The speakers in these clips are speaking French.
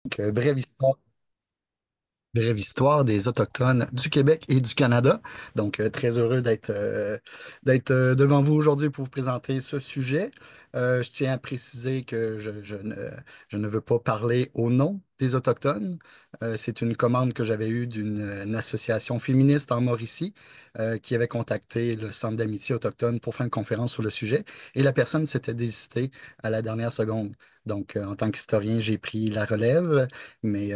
Brève brève histoire des Autochtones du Québec et du Canada. Très heureux d'être devant vous aujourd'hui pour vous présenter ce sujet. Je tiens à préciser que je ne veux pas parler au nom des Autochtones. C'est une commande que j'avais eue d'une association féministe en Mauricie qui avait contacté le Centre d'amitié autochtone pour faire une conférence sur le sujet et la personne s'était désistée à la dernière seconde. En tant qu'historien, j'ai pris la relève. Mais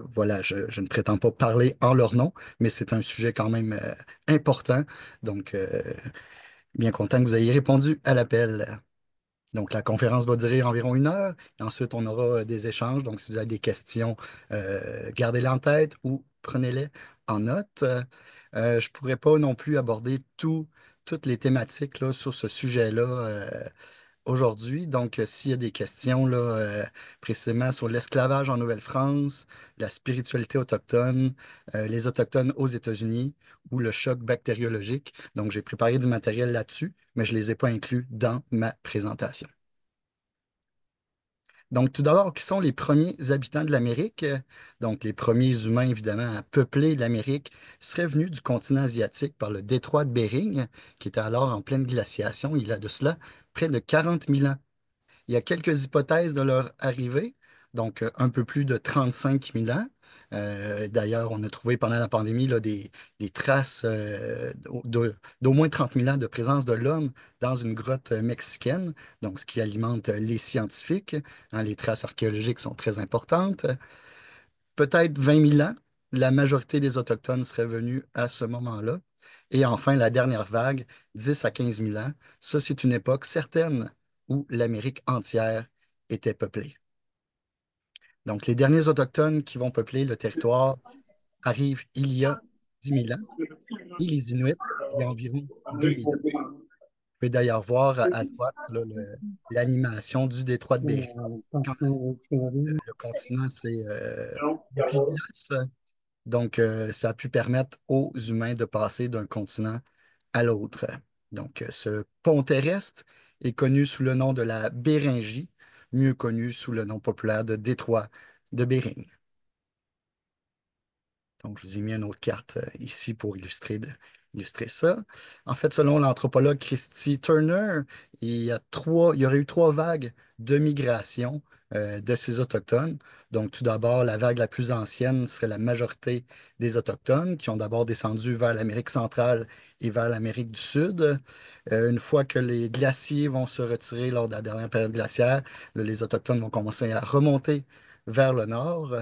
voilà, je ne prétends pas parler en leur nom, mais c'est un sujet quand même important. Donc, euh, Bien content que vous ayez répondu à l'appel. Donc, la conférence va durer environ 1 heure et ensuite on aura des échanges. Donc, si vous avez des questions, gardez-les en tête ou prenez-les en note. Je ne pourrais pas non plus aborder toutes les thématiques là, sur ce sujet-là. Aujourd'hui. S'il y a des questions là, précisément sur l'esclavage en Nouvelle-France, la spiritualité autochtone, les Autochtones aux États-Unis ou le choc bactériologique, donc j'ai préparé du matériel là-dessus, mais je ne les ai pas inclus dans ma présentation. Donc, tout d'abord, qui sont les premiers habitants de l'Amérique? Donc, les premiers humains, évidemment, à peupler l'Amérique seraient venus du continent asiatique par le détroit de Bering, qui était alors en pleine glaciation, il y a de cela près de 40 000 ans. Il y a quelques hypothèses de leur arrivée, un peu plus de 35 000 ans. D'ailleurs, on a trouvé pendant la pandémie là, des traces d'au moins 30 000 ans de présence de l'homme dans une grotte mexicaine, donc ce qui alimente les scientifiques. Hein, les traces archéologiques sont très importantes. Peut-être 20 000 ans, la majorité des Autochtones seraient venus à ce moment-là. Et enfin, la dernière vague, 10 à 15 000 ans. Ça, c'est une époque certaine où l'Amérique entière était peuplée. Donc, les derniers Autochtones qui vont peupler le territoire arrivent il y a 10 000 ans et les Inuits il y a environ 2 000 ans. Vous pouvez d'ailleurs voir à droite là, l'animation du détroit de Bering. Quand le continent s'est rempli de glace, ça a pu permettre aux humains de passer d'un continent à l'autre. Ce pont terrestre est connu sous le nom de la Béringie, mieux connu sous le nom populaire de détroit de Bering. Donc, je vous ai mis une autre carte ici pour illustrer ça. En fait, selon l'anthropologue Christy Turner, il y aurait eu 3 vagues de migration de ces Autochtones. Donc, tout d'abord, la vague la plus ancienne serait la majorité des Autochtones qui ont d'abord descendu vers l'Amérique centrale et vers l'Amérique du Sud. Une fois que les glaciers vont se retirer lors de la dernière période glaciaire, là, les Autochtones vont commencer à remonter vers le nord.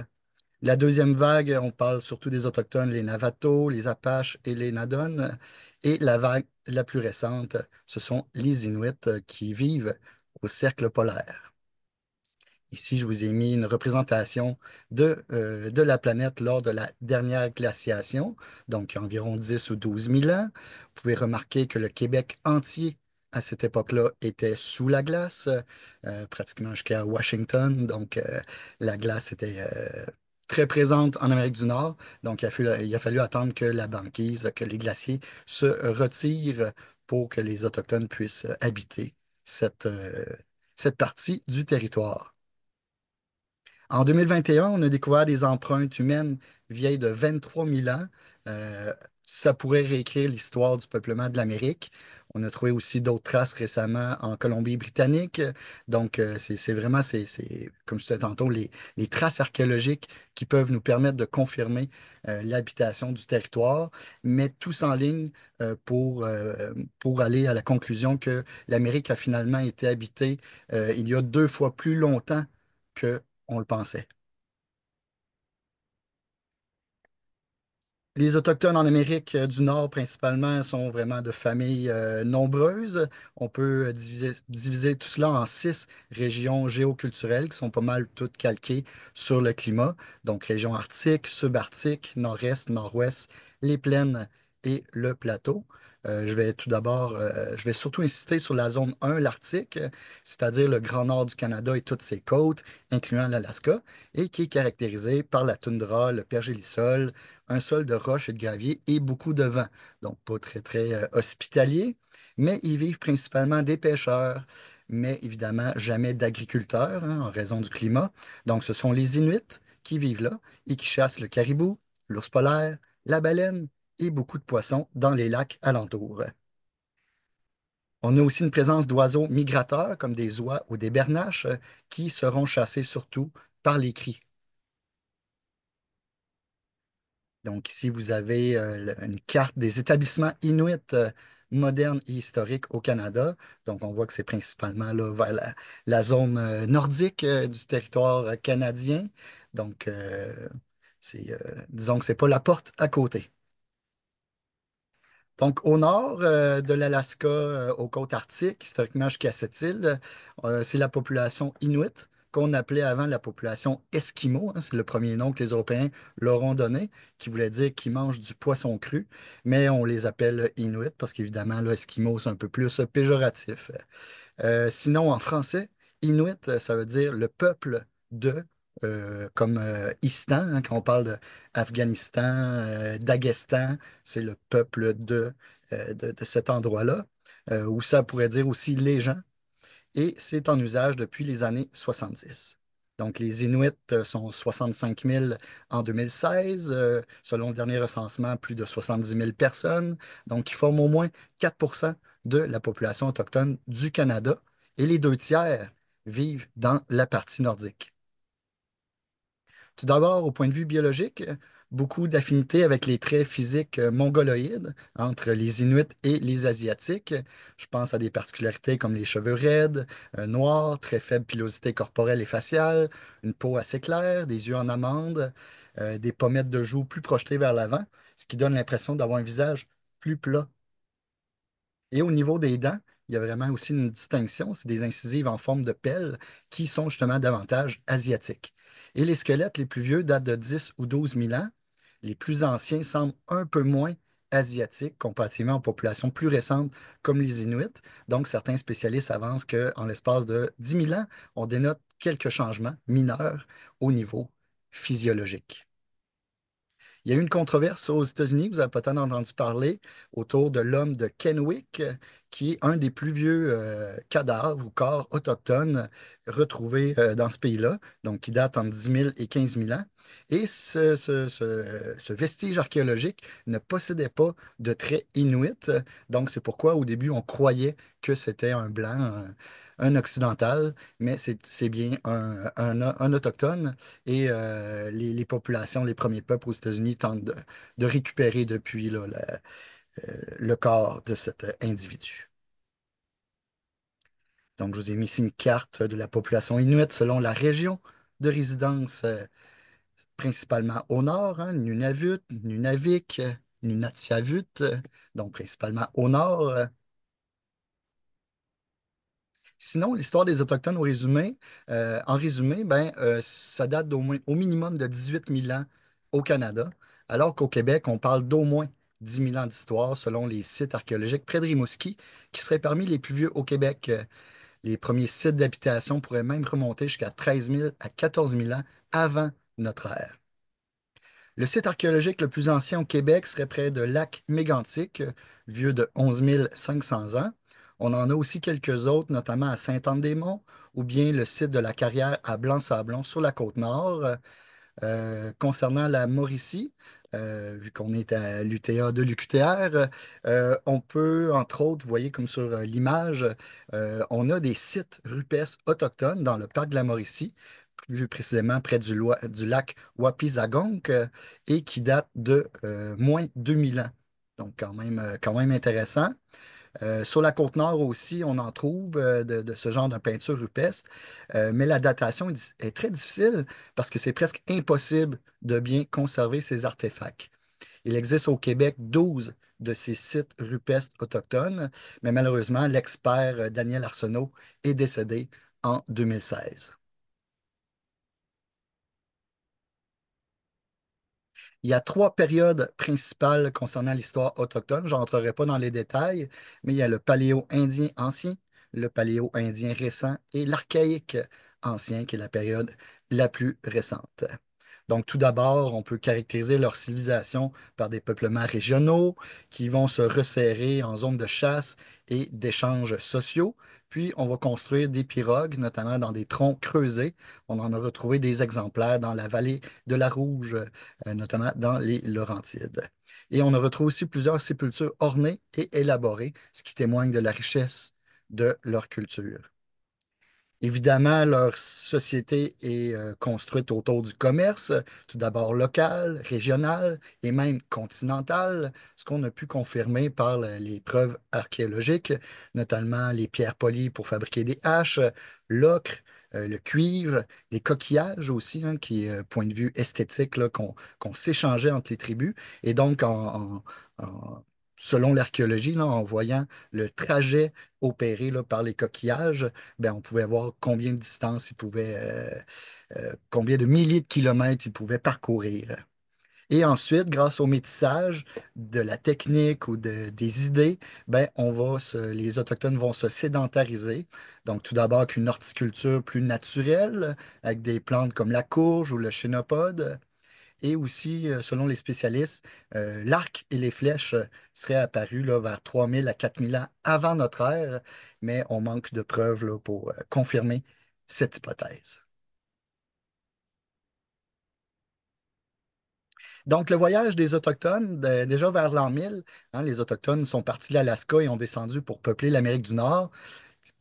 La deuxième vague, on parle surtout des Autochtones, les Navatos, les Apaches et les Nadon. Et la vague la plus récente, ce sont les Inuits qui vivent au cercle polaire. Ici, je vous ai mis une représentation de la planète lors de la dernière glaciation, donc il y a environ 10 ou 12 000 ans. Vous pouvez remarquer que le Québec entier, à cette époque-là, était sous la glace, pratiquement jusqu'à Washington. La glace était très présente en Amérique du Nord. Donc, il a fallu attendre que la banquise, que les glaciers se retirent pour que les Autochtones puissent habiter cette partie du territoire. En 2021, on a découvert des empreintes humaines vieilles de 23 000 ans. Euh, Ça pourrait réécrire l'histoire du peuplement de l'Amérique. On a trouvé aussi d'autres traces récemment en Colombie-Britannique. C'est vraiment, comme je disais tantôt, les traces archéologiques qui peuvent nous permettre de confirmer l'habitation du territoire, mais tous en ligne pour aller à la conclusion que l'Amérique a finalement été habitée il y a 2 fois plus longtemps que on le pensait. Les Autochtones en Amérique du Nord, principalement, sont vraiment de familles nombreuses. On peut diviser tout cela en 6 régions géoculturelles qui sont pas mal toutes calquées sur le climat. Donc, région arctique, subarctique, nord-est, nord-ouest, les plaines et le plateau. Je vais tout d'abord, je vais surtout insister sur la zone 1, l'Arctique, c'est-à-dire le grand nord du Canada et toutes ses côtes, incluant l'Alaska, et qui est caractérisée par la toundra, le pergélisol, un sol de roches et de gravier et beaucoup de vent. Donc, pas très, très hospitalier, mais ils vivent principalement des pêcheurs, mais évidemment jamais d'agriculteurs, hein, en raison du climat. Donc, ce sont les Inuits qui vivent là et qui chassent le caribou, l'ours polaire, la baleine et beaucoup de poissons dans les lacs alentours. On a aussi une présence d'oiseaux migrateurs comme des oies ou des bernaches qui seront chassés surtout par les cris. Donc ici, vous avez une carte des établissements inuits modernes et historiques au Canada. Donc on voit que c'est principalement là, vers la zone nordique du territoire canadien. Donc disons que c'est pas la porte à côté. Donc, au nord de l'Alaska, aux côtes arctiques, historiquement jusqu'à cette île, c'est la population inuit, qu'on appelait avant la population esquimau, hein, c'est le premier nom que les Européens leur ont donné, qui voulait dire qu'ils mangent du poisson cru, mais on les appelle inuits parce qu'évidemment, l'esquimau, c'est un peu plus péjoratif. Sinon, en français, Inuit, ça veut dire le peuple de, comme Istan, hein, quand on parle d'Afghanistan, d'Aguestan, c'est le peuple de cet endroit-là, ou ça pourrait dire aussi les gens, et c'est en usage depuis les années 70. Donc, les Inuits sont 65 000 en 2016, selon le dernier recensement, plus de 70 000 personnes. Donc, ils forment au moins 4 de la population autochtone du Canada et les 2 tiers vivent dans la partie nordique. Tout d'abord, au point de vue biologique, beaucoup d'affinités avec les traits physiques mongoloïdes entre les Inuits et les Asiatiques. Je pense à des particularités comme les cheveux raides, noirs, très faible pilosité corporelle et faciale, une peau assez claire, des yeux en amande, des pommettes de joues plus projetées vers l'avant, ce qui donne l'impression d'avoir un visage plus plat. Et au niveau des dents, il y a vraiment aussi une distinction. C'est des incisives en forme de pelle qui sont justement davantage asiatiques. Et les squelettes les plus vieux datent de 10 ou 12 000 ans. Les plus anciens semblent un peu moins asiatiques comparativement aux populations plus récentes comme les Inuits. Donc, certains spécialistes avancent qu'en l'espace de 10 000 ans, on dénote quelques changements mineurs au niveau physiologique. Il y a eu une controverse aux États-Unis, vous avez peut-être entendu parler, autour de l'homme de Kennewick, qui est un des plus vieux cadavres ou corps autochtones retrouvés dans ce pays-là, donc qui date entre 10 000 et 15 000 ans. Et ce vestige archéologique ne possédait pas de traits inuits, donc c'est pourquoi au début on croyait que c'était un blanc, un occidental, mais c'est bien un autochtone. Et les populations, les premiers peuples aux États-Unis tentent de récupérer depuis là, le corps de cet individu. Donc, je vous ai mis ici une carte de la population inuite selon la région de résidence, principalement au nord, hein, Nunavut, Nunavik, Nunatiavut, donc principalement au nord. Sinon, l'histoire des Autochtones en résumé, ben, ça date au minimum de 18 000 ans au Canada, alors qu'au Québec, on parle d'au moins 10 000 ans d'histoire selon les sites archéologiques près de Rimouski, qui seraient parmi les plus vieux au Québec. Les premiers sites d'habitation pourraient même remonter jusqu'à 13 000 à 14 000 ans avant notre ère. Le site archéologique le plus ancien au Québec serait près de Lac Mégantic, vieux de 11 500 ans. On en a aussi quelques autres, notamment à Sainte-Anne-des-Monts, ou bien le site de la carrière à Blanc-Sablon sur la côte nord. Concernant la Mauricie, vu qu'on est à l'UTA de l'UQTR, on peut, entre autres, vous voyez comme sur l'image, on a des sites rupestres autochtones dans le parc de la Mauricie, plus précisément près du lac Wapizagonk, et qui datent de moins 2000 ans. Donc, quand même intéressant. Sur la côte nord aussi, on en trouve de ce genre de peinture rupestre, mais la datation est très difficile parce que c'est presque impossible de bien conserver ces artefacts. Il existe au Québec 12 de ces sites rupestres autochtones, mais malheureusement, l'expert Daniel Arsenault est décédé en 2016. Il y a trois périodes principales concernant l'histoire autochtone. Je n'entrerai pas dans les détails, mais il y a le paléo-indien ancien, le paléo-indien récent et l'archaïque ancien, qui est la période la plus récente. Donc, tout d'abord, on peut caractériser leur civilisation par des peuplements régionaux qui vont se resserrer en zones de chasse et d'échanges sociaux. Puis, on va construire des pirogues, notamment dans des troncs creusés. On en a retrouvé des exemplaires dans la vallée de la Rouge, notamment dans les Laurentides. Et on a retrouvé aussi plusieurs sépultures ornées et élaborées, ce qui témoigne de la richesse de leur culture. Évidemment, leur société est construite autour du commerce, tout d'abord local, régional et même continental, ce qu'on a pu confirmer par les preuves archéologiques, notamment les pierres polies pour fabriquer des haches, l'ocre, le cuivre, des coquillages aussi, hein, qui, point de vue esthétique, là, qu'on s'échangeait entre les tribus. Et donc, selon l'archéologie, là, en voyant le trajet opéré là, par les coquillages, ben, on pouvait voir combien de distance ils pouvaient, combien de milliers de kilomètres ils pouvaient parcourir. Et ensuite, grâce au métissage de la technique ou des idées, ben, les Autochtones vont se sédentariser. Donc, tout d'abord, avec une horticulture plus naturelle, avec des plantes comme la courge ou le chénopode. Et aussi, selon les spécialistes, l'arc et les flèches seraient apparus là, vers 3000 à 4000 ans avant notre ère, mais on manque de preuves là, pour confirmer cette hypothèse. Donc, le voyage des Autochtones, déjà vers l'an 1000, hein, les Autochtones sont partis de l'Alaska et ont descendu pour peupler l'Amérique du Nord.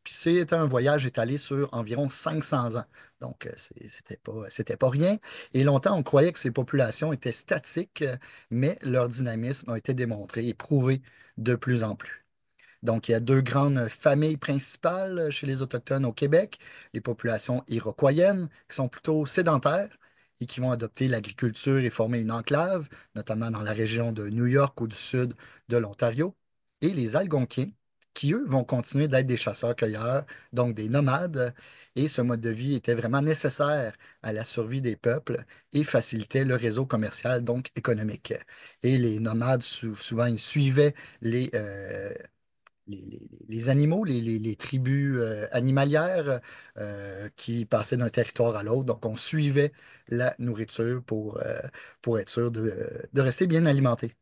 Puis c'était un voyage étalé sur environ 500 ans. Donc, c'était pas rien. Et longtemps, on croyait que ces populations étaient statiques, mais leur dynamisme a été démontré et prouvé de plus en plus. Donc, il y a deux grandes familles principales chez les Autochtones au Québec, les populations iroquoiennes, qui sont plutôt sédentaires et qui vont adopter l'agriculture et former une enclave, notamment dans la région de New York ou du sud de l'Ontario, et les Algonquiens, qui, eux, vont continuer d'être des chasseurs-cueilleurs, donc des nomades, et ce mode de vie était vraiment nécessaire à la survie des peuples et facilitait le réseau commercial, donc économique. Et les nomades, souvent, ils suivaient les animaux, les tribus animalières qui passaient d'un territoire à l'autre. Donc, on suivait la nourriture pour être sûr de rester bien alimenté.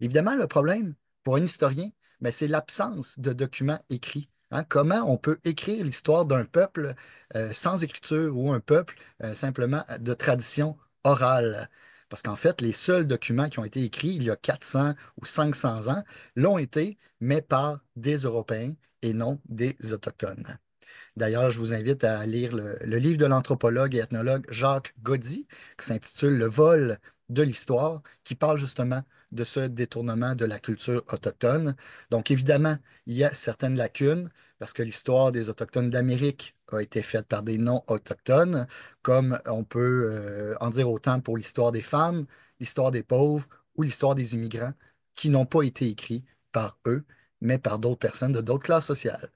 Évidemment, le problème pour un historien, ben, c'est l'absence de documents écrits. Hein. Comment on peut écrire l'histoire d'un peuple sans écriture ou un peuple simplement de tradition orale? Parce qu'en fait, les seuls documents qui ont été écrits il y a 400 ou 500 ans l'ont été, mais par des Européens et non des Autochtones. D'ailleurs, je vous invite à lire le livre de l'anthropologue et ethnologue Jacques Goddy, qui s'intitule Le vol de l'histoire, qui parle justement de ce détournement de la culture autochtone. Donc, évidemment, il y a certaines lacunes, parce que l'histoire des Autochtones d'Amérique a été faite par des non-autochtones, comme on peut en dire autant pour l'histoire des femmes, l'histoire des pauvres ou l'histoire des immigrants, qui n'ont pas été écrits par eux, mais par d'autres personnes de d'autres classes sociales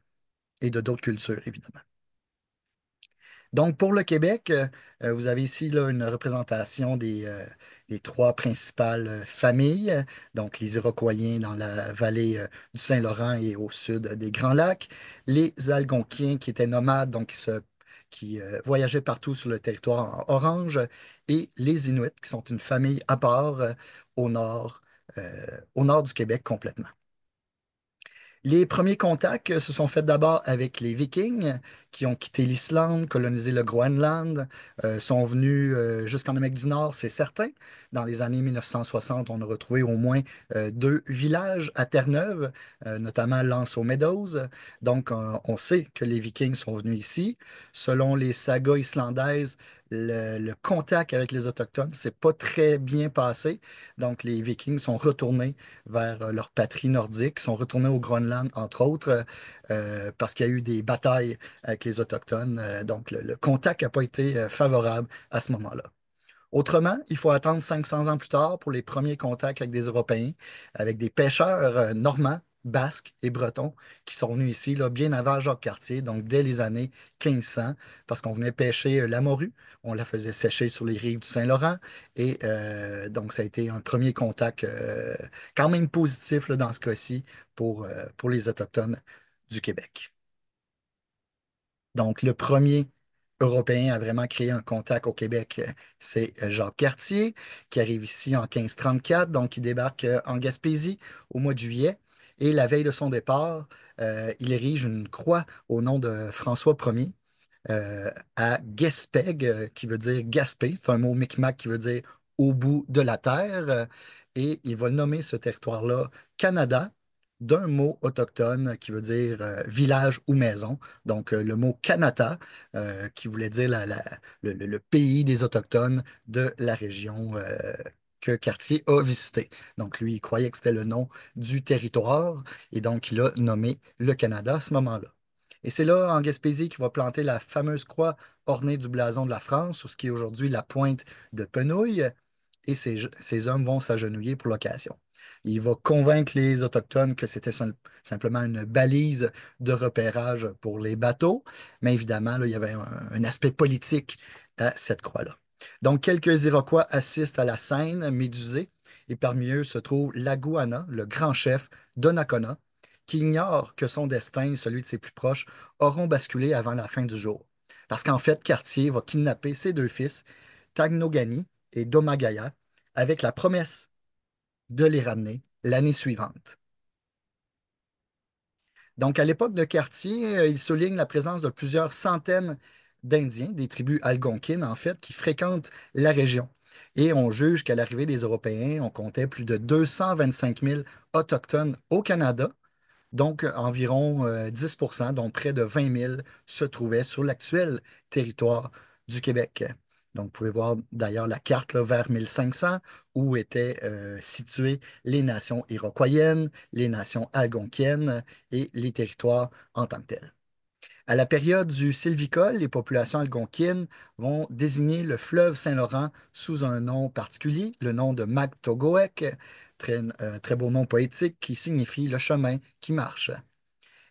et de d'autres cultures, évidemment. Donc, pour le Québec, vous avez ici là, une représentation des trois principales familles, donc les Iroquois dans la vallée du Saint-Laurent et au sud des Grands Lacs, les Algonquiens qui étaient nomades, donc qui voyageaient partout sur le territoire en orange, et les Inuits qui sont une famille à part au nord, au nord du Québec complètement. Les premiers contacts se sont faits d'abord avec les Vikings qui ont quitté l'Islande, colonisé le Groenland, sont venus jusqu'en Amérique du Nord, c'est certain. Dans les années 1960, on a retrouvé au moins deux villages à Terre-Neuve, notamment L'Anse aux Meadows. Donc, on sait que les Vikings sont venus ici. Selon les sagas islandaises, le contact avec les Autochtones s'est pas très bien passé. Donc, les Vikings sont retournés vers leur patrie nordique, sont retournés au Groenland, entre autres, parce qu'il y a eu des batailles avec les Autochtones. Donc, le contact n'a pas été favorable à ce moment-là. Autrement, il faut attendre 500 ans plus tard pour les premiers contacts avec des Européens, avec des pêcheurs normands basques et bretons qui sont venus ici là, bien avant Jacques Cartier, donc dès les années 1500, parce qu'on venait pêcher la morue, on la faisait sécher sur les rives du Saint-Laurent, et donc ça a été un premier contact quand même positif là, dans ce cas-ci pour les Autochtones du Québec. Donc, le premier Européen à vraiment créer un contact au Québec, c'est Jacques Cartier, qui arrive ici en 1534, donc il débarque en Gaspésie au mois de juillet. Et la veille de son départ, il érige une croix au nom de François Ier à Gaspègue, qui veut dire Gaspé. C'est un mot micmac qui veut dire au bout de la terre. Et il va nommer ce territoire-là Canada d'un mot autochtone qui veut dire village ou maison. Donc, le mot Kanata, qui voulait dire le pays des Autochtones de la région que Cartier a visité. Donc, lui, il croyait que c'était le nom du territoire et donc il a nommé le Canada à ce moment-là. Et c'est là, en Gaspésie, qu'il va planter la fameuse croix ornée du blason de la France, sur ce qui est aujourd'hui la pointe de Penouille, et ces hommes vont s'agenouiller pour l'occasion. Il va convaincre les Autochtones que c'était simplement une balise de repérage pour les bateaux, mais évidemment, là, il y avait un aspect politique à cette croix-là. Donc, quelques Iroquois assistent à la scène médusée, et parmi eux se trouve Laguana, le grand chef Donnacona, qui ignore que son destin, celui de ses plus proches, auront basculé avant la fin du jour. Parce qu'en fait, Cartier va kidnapper ses deux fils, Tagnogani et Domagaya, avec la promesse de les ramener l'année suivante. Donc, à l'époque de Cartier, il souligne la présence de plusieurs centaines d'Indiens, des tribus algonquines en fait, qui fréquentent la région. Et on juge qu'à l'arrivée des Européens, on comptait plus de 225 000 Autochtones au Canada, donc environ 10%, dont près de 20 000 se trouvaient sur l'actuel territoire du Québec. Donc, vous pouvez voir d'ailleurs la carte là, vers 1500 où étaient situées les nations iroquoiennes, les nations algonquiennes et les territoires en tant que tels. À la période du Sylvicole, les populations algonquines vont désigner le fleuve Saint-Laurent sous un nom particulier, le nom de Mactogoek, très beau nom poétique qui signifie le chemin qui marche.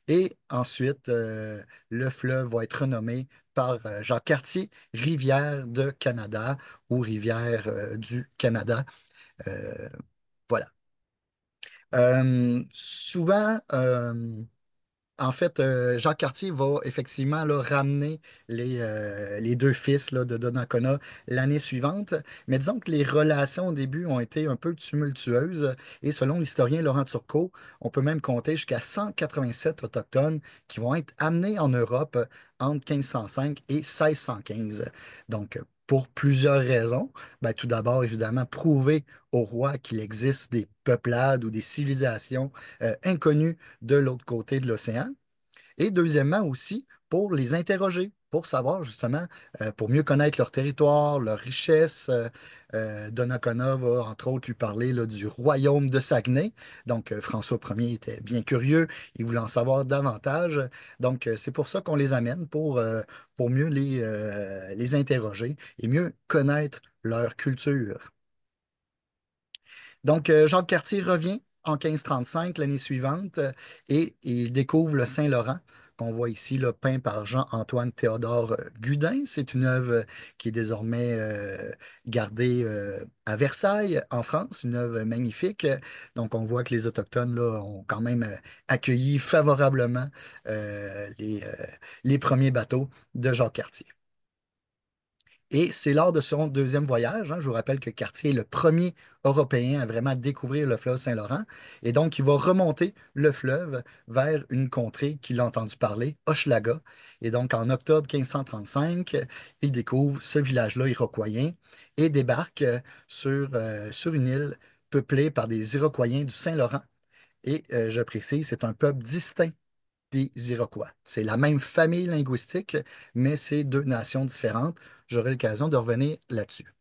Et ensuite, le fleuve va être renommé par Jacques Cartier, Rivière de Canada ou Rivière du Canada. Euh, voilà. Souvent, en fait, Jacques Cartier va effectivement là, ramener les deux fils là, de Donnacona l'année suivante. Mais disons que les relations au début ont été un peu tumultueuses. Et selon l'historien Laurent Turcot, on peut même compter jusqu'à 187 Autochtones qui vont être amenés en Europe entre 1505 et 1615. Donc, pour plusieurs raisons. Ben, tout d'abord, évidemment, prouver au roi qu'il existe des peuplades ou des civilisations inconnues de l'autre côté de l'océan. Et deuxièmement aussi, pour les interroger, pour savoir justement, pour mieux connaître leur territoire, leur richesse. Donnacona va entre autres lui parler là, du royaume de Saguenay. Donc François Ier était bien curieux, il voulait en savoir davantage. Donc c'est pour ça qu'on les amène, pour mieux les interroger et mieux connaître leur culture. Donc, Jacques Cartier revient en 1535, l'année suivante, et il découvre le Saint-Laurent, qu'on voit ici, là, peint par Jean-Antoine Théodore Gudin. C'est une œuvre qui est désormais gardée à Versailles, en France, une œuvre magnifique. Donc, on voit que les Autochtones là, ont quand même accueilli favorablement les premiers bateaux de Jacques Cartier. Et c'est lors de son deuxième voyage, je vous rappelle que Cartier est le premier Européen à vraiment découvrir le fleuve Saint-Laurent, et donc il va remonter le fleuve vers une contrée qu'il a entendu parler, Hochelaga. Et donc en octobre 1535, il découvre ce village-là iroquoien et débarque sur une île peuplée par des Iroquoiens du Saint-Laurent. Et je précise, c'est un peuple distinct des Iroquois. C'est la même famille linguistique, mais c'est deux nations différentes. J'aurai l'occasion de revenir là-dessus.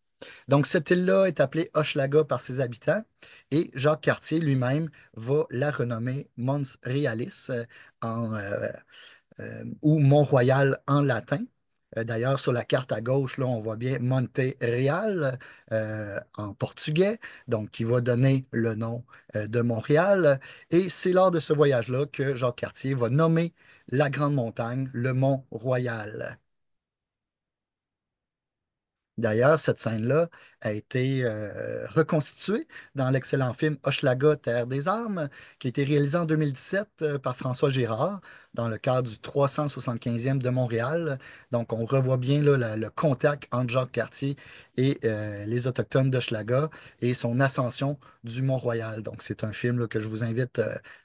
Donc, cette île-là est appelée Hochelaga par ses habitants et Jacques Cartier lui-même va la renommer Mons Realis ou Mont-Royal en latin. D'ailleurs, sur la carte à gauche, là, on voit bien Monte Real en portugais, donc qui va donner le nom de Montréal. Et c'est lors de ce voyage-là que Jacques Cartier va nommer la grande montagne le Mont Royal. D'ailleurs, cette scène-là a été reconstituée dans l'excellent film Hochelaga, Terre des Armes, qui a été réalisé en 2017 par François Gérard dans le cadre du 375e de Montréal. Donc, on revoit bien là, le contact entre Jacques Cartier et les Autochtones d'Hochelaga et son ascension du Mont-Royal. Donc, c'est un film là, que je vous invite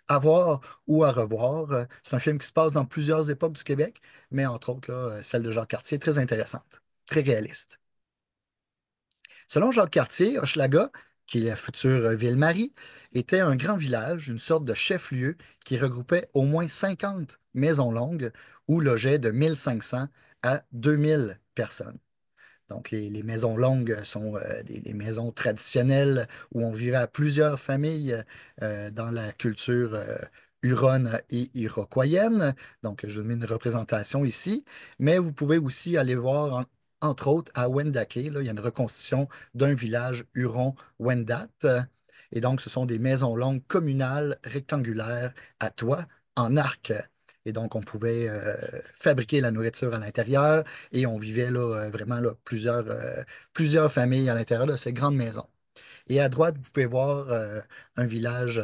à voir ou à revoir. C'est un film qui se passe dans plusieurs époques du Québec, mais entre autres, là, celle de Jacques Cartier est très intéressante, très réaliste. Selon Jacques Cartier, Hochelaga, qui est la future Ville-Marie, était un grand village, une sorte de chef-lieu qui regroupait au moins 50 maisons longues où logeaient de 1500 à 2000 personnes. Donc, les maisons longues sont des maisons traditionnelles où on vivait à plusieurs familles dans la culture huronne et iroquoienne. Donc, je vous mets une représentation ici. Mais vous pouvez aussi aller voir, entre autres, à Wendake, là, il y a une reconstitution d'un village huron-Wendat. Et donc, ce sont des maisons longues communales rectangulaires à toit en arc. Et donc, on pouvait fabriquer la nourriture à l'intérieur et on vivait là, vraiment là, plusieurs familles à l'intérieur de ces grandes maisons. Et à droite, vous pouvez voir un village,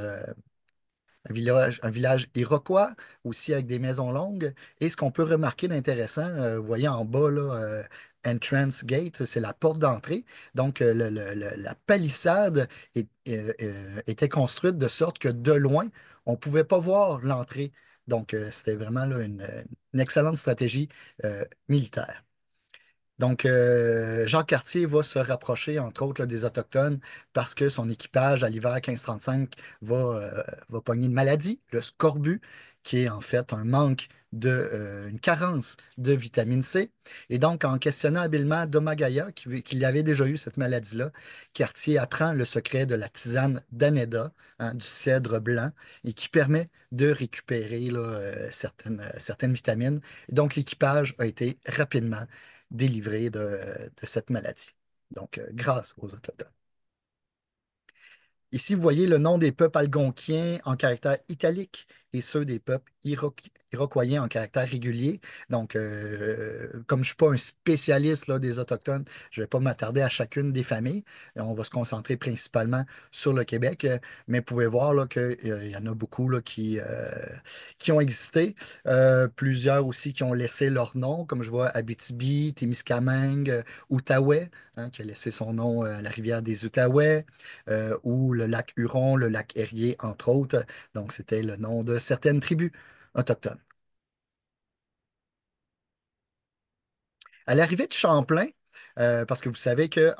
un village iroquois, aussi avec des maisons longues. Et ce qu'on peut remarquer d'intéressant, vous voyez en bas, là, Entrance Gate, c'est la porte d'entrée. Donc, la palissade était construite de sorte que de loin, on ne pouvait pas voir l'entrée. Donc, c'était vraiment là, une excellente stratégie militaire. Donc, Jacques Cartier va se rapprocher, entre autres, là, des Autochtones parce que son équipage, à l'hiver 1535, va pogner une maladie, le scorbut, qui est en fait un manque une carence de vitamine C. Et donc, en questionnant habilement Domagaya, qui avait déjà eu cette maladie-là, Cartier apprend le secret de la tisane d'Aneda, hein, du cèdre blanc, et qui permet de récupérer là, certaines vitamines. Et donc, l'équipage a été rapidement délivrés de cette maladie. Donc, grâce aux Autochtones. Ici, vous voyez le nom des peuples algonquiens en caractère italique et ceux des peuples iroquoiens en caractère régulier. Donc, comme je ne suis pas un spécialiste là, des Autochtones, je ne vais pas m'attarder à chacune des familles. On va se concentrer principalement sur le Québec, mais vous pouvez voir là, qu'il y en a beaucoup là, qui ont existé. Plusieurs aussi qui ont laissé leur nom, comme je vois Abitibi, Témiscamingue, Outaouais, hein, qui a laissé son nom à la rivière des Outaouais ou le lac Huron, le lac Erie, entre autres. Donc, c'était le nom de certaines tribus autochtones. À l'arrivée de Champlain, parce que vous savez que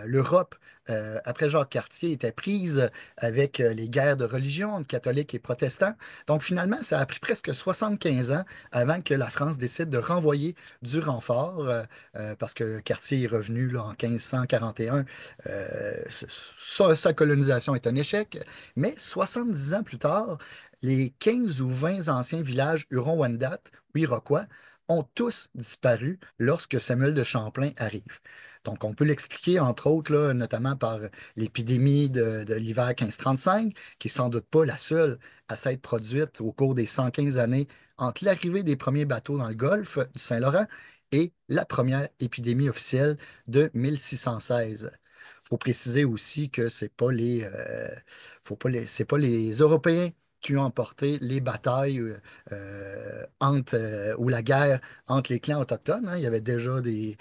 l'Europe, après Jacques Cartier, était prise avec les guerres de religion entre catholiques et protestants. Donc finalement, ça a pris presque 75 ans avant que la France décide de renvoyer du renfort, parce que Cartier est revenu là, en 1541. Sa colonisation est un échec. Mais 70 ans plus tard, les 15 ou 20 anciens villages Huron-Wendat ou Iroquois ont tous disparu lorsque Samuel de Champlain arrive. Donc, on peut l'expliquer, entre autres, là, notamment par l'épidémie de l'hiver 1535, qui est sans doute pas la seule à s'être produite au cours des 115 années entre l'arrivée des premiers bateaux dans le golfe du Saint-Laurent et la première épidémie officielle de 1616. Il faut préciser aussi que c'est pas les Européens qui ont emporté les batailles ou la guerre entre les clans autochtones, hein. Il y avait déjà des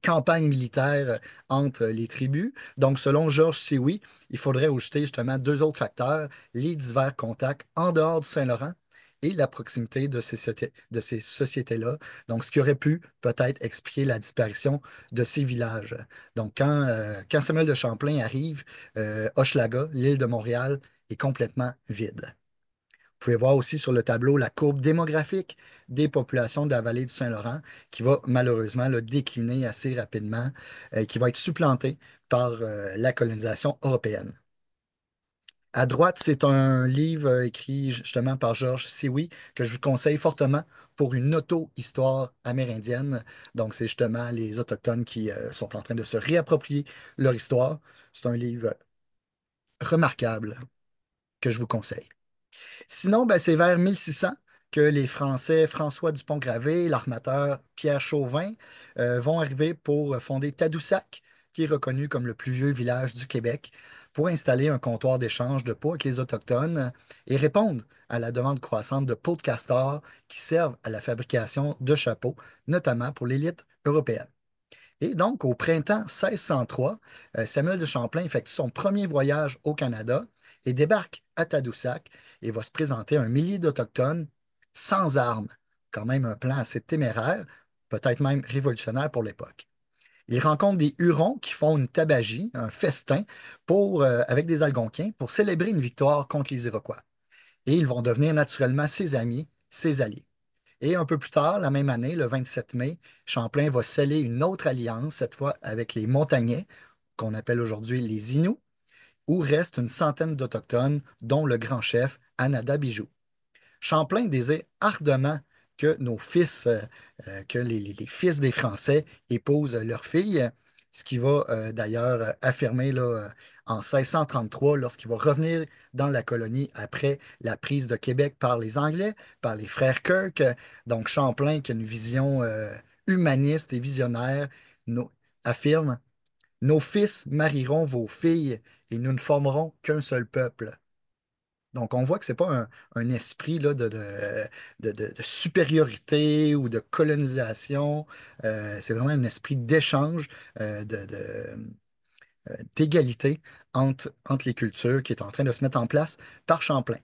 campagnes militaires entre les tribus. Donc, selon Georges Sioui, il faudrait ajouter justement deux autres facteurs, les divers contacts en dehors du Saint-Laurent et la proximité de ces sociétés-là. Donc, ce qui aurait pu peut-être expliquer la disparition de ces villages. Donc, quand Samuel de Champlain arrive, Hochelaga, l'île de Montréal, est complètement vide. Vous pouvez voir aussi sur le tableau la courbe démographique des populations de la vallée du Saint-Laurent qui va malheureusement là, décliner assez rapidement, qui va être supplantée par la colonisation européenne. À droite, c'est un livre écrit justement par George Sioui que je vous conseille fortement pour une auto-histoire amérindienne. Donc, c'est justement les Autochtones qui sont en train de se réapproprier leur histoire. C'est un livre remarquable que je vous conseille. Sinon, ben, c'est vers 1600 que les Français François Dupont-Gravé et l'armateur Pierre Chauvin vont arriver pour fonder Tadoussac, qui est reconnu comme le plus vieux village du Québec, pour installer un comptoir d'échange de peau avec les Autochtones et répondre à la demande croissante de peaux de castor qui servent à la fabrication de chapeaux, notamment pour l'élite européenne. Et donc, au printemps 1603, Samuel de Champlain effectue son premier voyage au Canada et débarque à Tadoussac et va se présenter à un millier d'Autochtones sans armes. Quand même un plan assez téméraire, peut-être même révolutionnaire pour l'époque. Il rencontre des Hurons qui font une tabagie, un festin, avec des Algonquins pour célébrer une victoire contre les Iroquois. Et ils vont devenir naturellement ses amis, ses alliés. Et un peu plus tard, la même année, le 27 mai, Champlain va sceller une autre alliance, cette fois avec les Montagnais, qu'on appelle aujourd'hui les Inuits, où reste une centaine d'Autochtones, dont le grand chef Anada Bijou. Champlain désire ardemment que nos fils, que les fils des Français épousent leurs filles, ce qui va d'ailleurs affirmer là, en 1633, lorsqu'il va revenir dans la colonie après la prise de Québec par les Anglais, par les frères Kirk. Donc Champlain, qui a une vision humaniste et visionnaire, nous, affirme, nos fils marieront vos filles et nous ne formerons qu'un seul peuple. Donc, on voit que c'est pas un esprit là, de supériorité ou de colonisation. C'est vraiment un esprit d'échange, d'égalité entre les cultures qui est en train de se mettre en place par Champlain.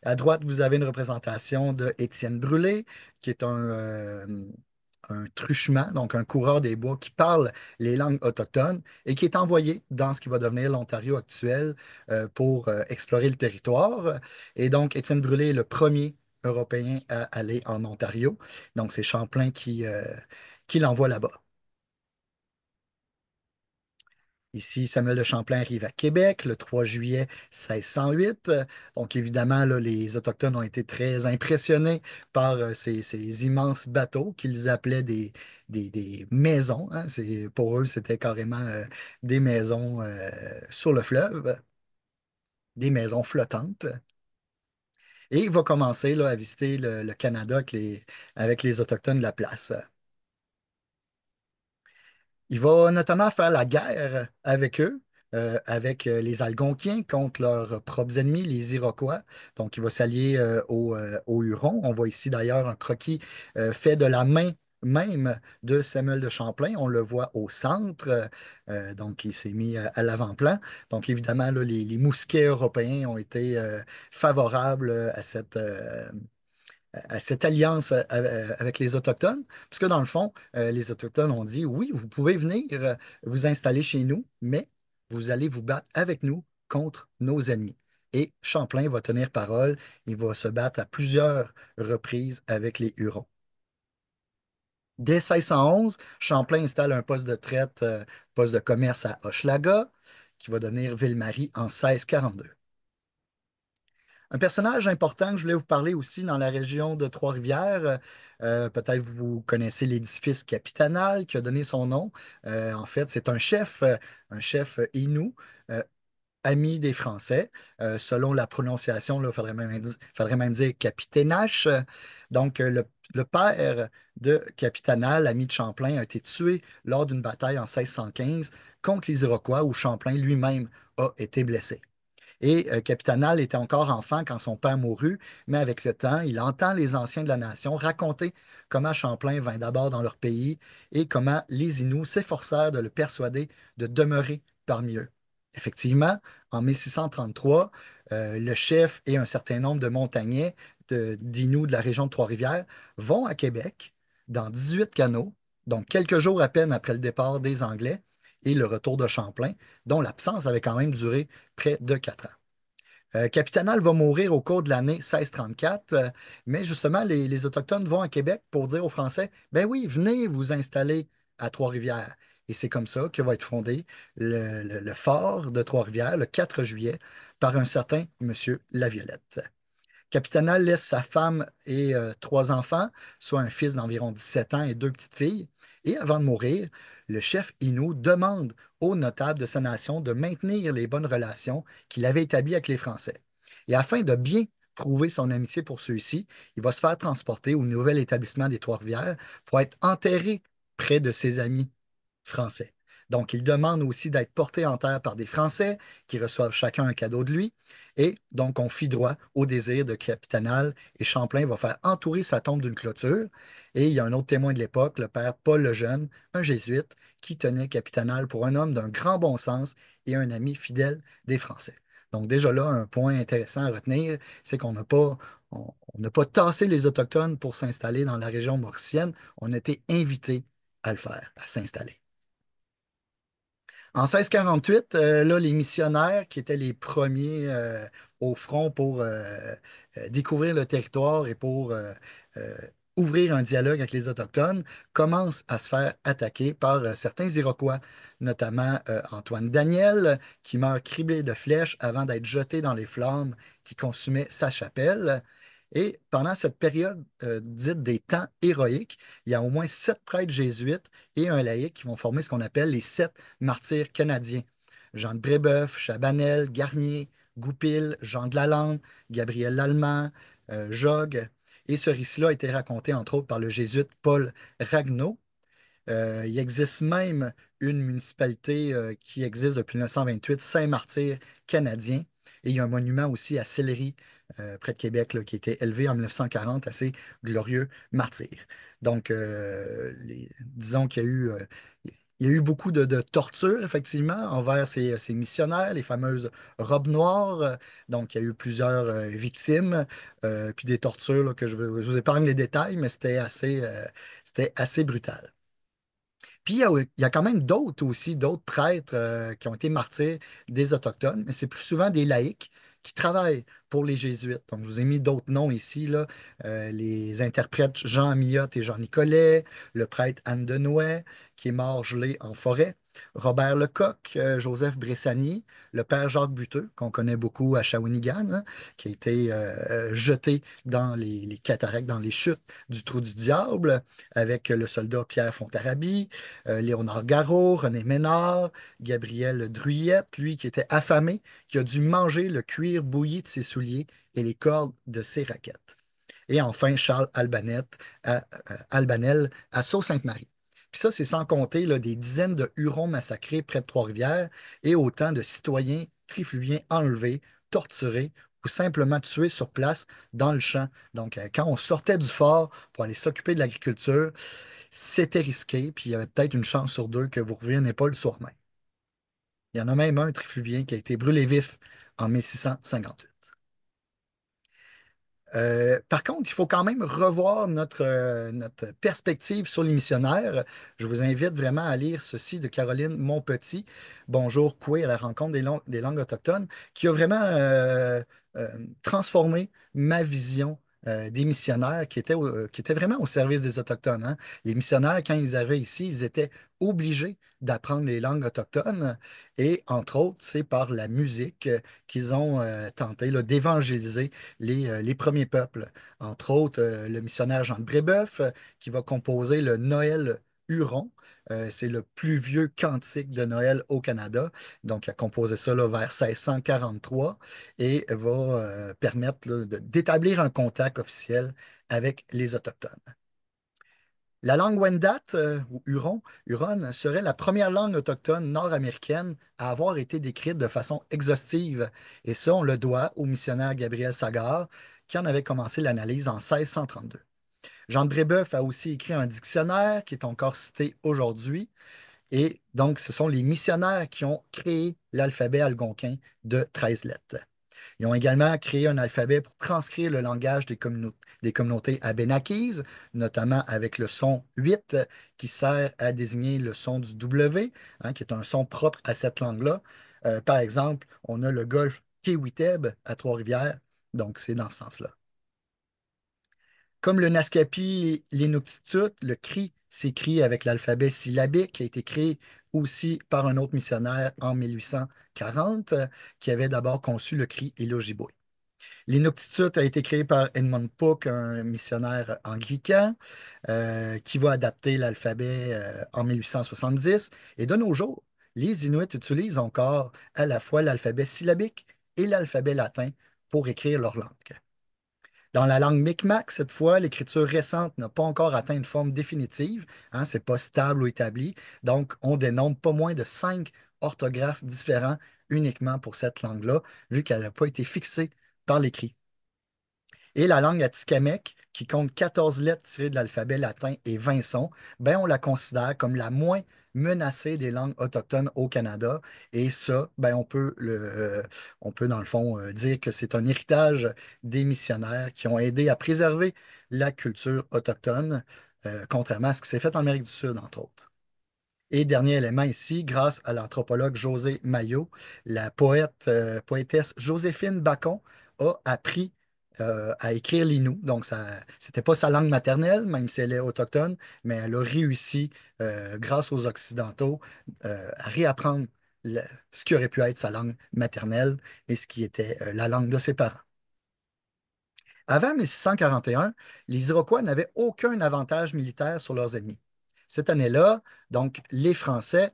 À droite, vous avez une représentation de Étienne Brûlé, qui est un truchement, donc un coureur des bois qui parle les langues autochtones et qui est envoyé dans ce qui va devenir l'Ontario actuel pour explorer le territoire. Et donc, Étienne Brûlé est le premier Européen à aller en Ontario. Donc, c'est Champlain qui l'envoie là-bas. Ici, Samuel de Champlain arrive à Québec le 3 juillet 1608. Donc, évidemment, là, les Autochtones ont été très impressionnés par ces immenses bateaux qu'ils appelaient des maisons, hein. Pour eux, c'était carrément des maisons sur le fleuve, des maisons flottantes. Et il va commencer là, à visiter le Canada avec les Autochtones de la place. Il va notamment faire la guerre avec eux, avec les Algonquiens contre leurs propres ennemis, les Iroquois. Donc, il va s'allier aux Hurons. On voit ici d'ailleurs un croquis fait de la main même de Samuel de Champlain. On le voit au centre. Donc, il s'est mis à l'avant-plan. Donc, évidemment, là, les mousquets européens ont été favorables à cette alliance avec les Autochtones, puisque dans le fond, les Autochtones ont dit, oui, vous pouvez venir vous installer chez nous, mais vous allez vous battre avec nous contre nos ennemis. Et Champlain va tenir parole, il va se battre à plusieurs reprises avec les Hurons. Dès 1611, Champlain installe un poste de traite, poste de commerce à Hochelaga, qui va devenir Ville-Marie en 1642. Un personnage important que je voulais vous parler aussi dans la région de Trois-Rivières, peut-être vous connaissez l'édifice capitanal qui a donné son nom. En fait, c'est un chef Innu, euh, ami des Français. Selon la prononciation, il faudrait même dire Capitainache. Donc, le père de Capitanal, ami de Champlain, a été tué lors d'une bataille en 1615 contre les Iroquois où Champlain lui-même a été blessé. Et Capitanal était encore enfant quand son père mourut, mais avec le temps, il entend les anciens de la nation raconter comment Champlain vint d'abord dans leur pays et comment les Inuits s'efforcèrent de le persuader de demeurer parmi eux. Effectivement, en 1633, le chef et un certain nombre de montagnais d'Inuits de la région de Trois-Rivières vont à Québec dans 18 canots, donc quelques jours à peine après le départ des Anglais et le retour de Champlain, dont l'absence avait quand même duré près de 4 ans. Capitanal va mourir au cours de l'année 1634, mais justement, les Autochtones vont à Québec pour dire aux Français, ben oui, venez vous installer à Trois-Rivières. Et c'est comme ça que va être fondé le fort de Trois-Rivières le 4 juillet par un certain Monsieur Laviolette. Capitana laisse sa femme et trois enfants, soit un fils d'environ 17 ans et deux petites filles. Et avant de mourir, le chef Inou demande aux notables de sa nation de maintenir les bonnes relations qu'il avait établies avec les Français. Et afin de bien prouver son amitié pour ceux-ci, il va se faire transporter au nouvel établissement des Trois-Rivières pour être enterré près de ses amis français. Donc, il demande aussi d'être porté en terre par des Français qui reçoivent chacun un cadeau de lui. Et donc, on fit droit au désir de Capitanal et Champlain va faire entourer sa tombe d'une clôture. Et il y a un autre témoin de l'époque, le père Paul le Jeune, un jésuite, qui tenait Capitanal pour un homme d'un grand bon sens et un ami fidèle des Français. Donc, déjà là, un point intéressant à retenir, c'est qu'on n'a pas, on n'a pas tassé les Autochtones pour s'installer dans la région mauricienne. On a été invités à le faire, à s'installer. En 1648, là, les missionnaires, qui étaient les premiers au front pour découvrir le territoire et pour euh, ouvrir un dialogue avec les Autochtones, commencent à se faire attaquer par certains Iroquois, notamment Antoine Daniel, qui meurt criblé de flèches avant d'être jeté dans les flammes qui consumaient sa chapelle. Et pendant cette période dite des temps héroïques, il y a au moins 7 prêtres jésuites et un laïc qui vont former ce qu'on appelle les 7 martyrs canadiens. Jean de Brébeuf, Chabanel, Garnier, Goupil, Jean de Lalande, Gabriel Lallemand, Jogues. Et ce récit-là a été raconté entre autres par le jésuite Paul Ragnaud. Il existe même une municipalité qui existe depuis 1928, Saint-Martyr canadien. Et il y a un monument aussi à Sillery, près de Québec, là, qui a été élevé en 1940 à ces glorieux martyrs. Donc, disons qu'il y a eu beaucoup de tortures, effectivement, envers ces missionnaires, les fameuses robes noires. Donc, il y a eu plusieurs victimes, puis des tortures là, je vous épargne les détails, mais c'était assez brutal. Puis il y a quand même d'autres aussi, d'autres prêtres qui ont été martyrs des Autochtones, mais c'est plus souvent des laïcs qui travaillent pour les Jésuites. Donc, je vous ai mis d'autres noms ici, là. Les interprètes Jean Millotte et Jean Nicolet, le prêtre Anne de Nouais, qui est mort gelé en forêt, Robert Lecoq, Joseph Bressani, le père Jacques Buteux, qu'on connaît beaucoup à Shawinigan, hein, qui a été jeté dans les cataractes, dans les chutes du Trou du Diable, avec le soldat Pierre Fontarabie, Léonard Garot, René Ménard, Gabriel Druyette, lui qui était affamé, qui a dû manger le cuir bouilli de ses souliers et les cordes de ses raquettes. Et enfin, Charles Albanel à Sault-Sainte-Marie. Puis ça, c'est sans compter là, des dizaines de Hurons massacrés près de Trois-Rivières et autant de citoyens trifluviens enlevés, torturés ou simplement tués sur place dans le champ. Donc, quand on sortait du fort pour aller s'occuper de l'agriculture, c'était risqué, puis il y avait peut-être une chance sur deux que vous ne reveniez pas le soir même. Il y en a même un trifluvien qui a été brûlé vif en 1658. Par contre, il faut quand même revoir notre perspective sur les missionnaires. Je vous invite vraiment à lire ceci de Caroline Monpetit, Bonjour Coué à la rencontre des langues autochtones, qui a vraiment euh, transformé ma vision des missionnaires qui étaient vraiment au service des Autochtones, hein. Les missionnaires, quand ils arrivaient ici, ils étaient obligés d'apprendre les langues autochtones et, entre autres, c'est par la musique qu'ils ont tenté là, d'évangéliser les premiers peuples. Entre autres, le missionnaire Jean de Brébeuf, qui va composer le Noël Huron. C'est le plus vieux cantique de Noël au Canada. Donc, il a composé ça là, vers 1643 et va permettre là, d'établir un contact officiel avec les Autochtones. La langue Wendat, ou Huron, serait la première langue autochtone nord-américaine à avoir été décrite de façon exhaustive. Et ça, on le doit au missionnaire Gabriel Sagard, qui en avait commencé l'analyse en 1632. Jean de Brébeuf a aussi écrit un dictionnaire qui est encore cité aujourd'hui. Et donc, ce sont les missionnaires qui ont créé l'alphabet algonquin de 13 lettres. Ils ont également créé un alphabet pour transcrire le langage des communautés abénaquises, notamment avec le son 8 qui sert à désigner le son du W, hein, qui est un son propre à cette langue-là. Par exemple, on a le golfe Kiwiteb à Trois-Rivières, donc c'est dans ce sens-là. Comme le Naskapi, l'Inuktitut, le cri s'écrit avec l'alphabet syllabique qui a été créé aussi par un autre missionnaire en 1840 qui avait d'abord conçu le cri et l'ojibwe. L'inuktitut a été créé par Edmund Pook, un missionnaire anglican, qui va adapter l'alphabet en 1870. Et de nos jours, les Inuits utilisent encore à la fois l'alphabet syllabique et l'alphabet latin pour écrire leur langue. Dans la langue Mi'kmaq, cette fois, l'écriture récente n'a pas encore atteint une forme définitive, hein, c'est pas stable ou établi, donc on dénombre pas moins de 5 orthographes différents uniquement pour cette langue-là, vu qu'elle n'a pas été fixée par l'écrit. Et la langue atikamekw, qui compte 14 lettres tirées de l'alphabet latin et 20 sons, ben on la considère comme la moins menacée des langues autochtones au Canada. Et ça, ben on peut dans le fond dire que c'est un héritage des missionnaires qui ont aidé à préserver la culture autochtone, contrairement à ce qui s'est fait en Amérique du Sud, entre autres. Et dernier élément ici, grâce à l'anthropologue José Maillot, la poétesse Joséphine Bacon a appris à écrire l'innu. Donc, ça, c'était pas sa langue maternelle, même si elle est autochtone, mais elle a réussi, grâce aux Occidentaux, à réapprendre ce qui aurait pu être sa langue maternelle et ce qui était la langue de ses parents. Avant 1641, les Iroquois n'avaient aucun avantage militaire sur leurs ennemis. Cette année-là, donc, les Français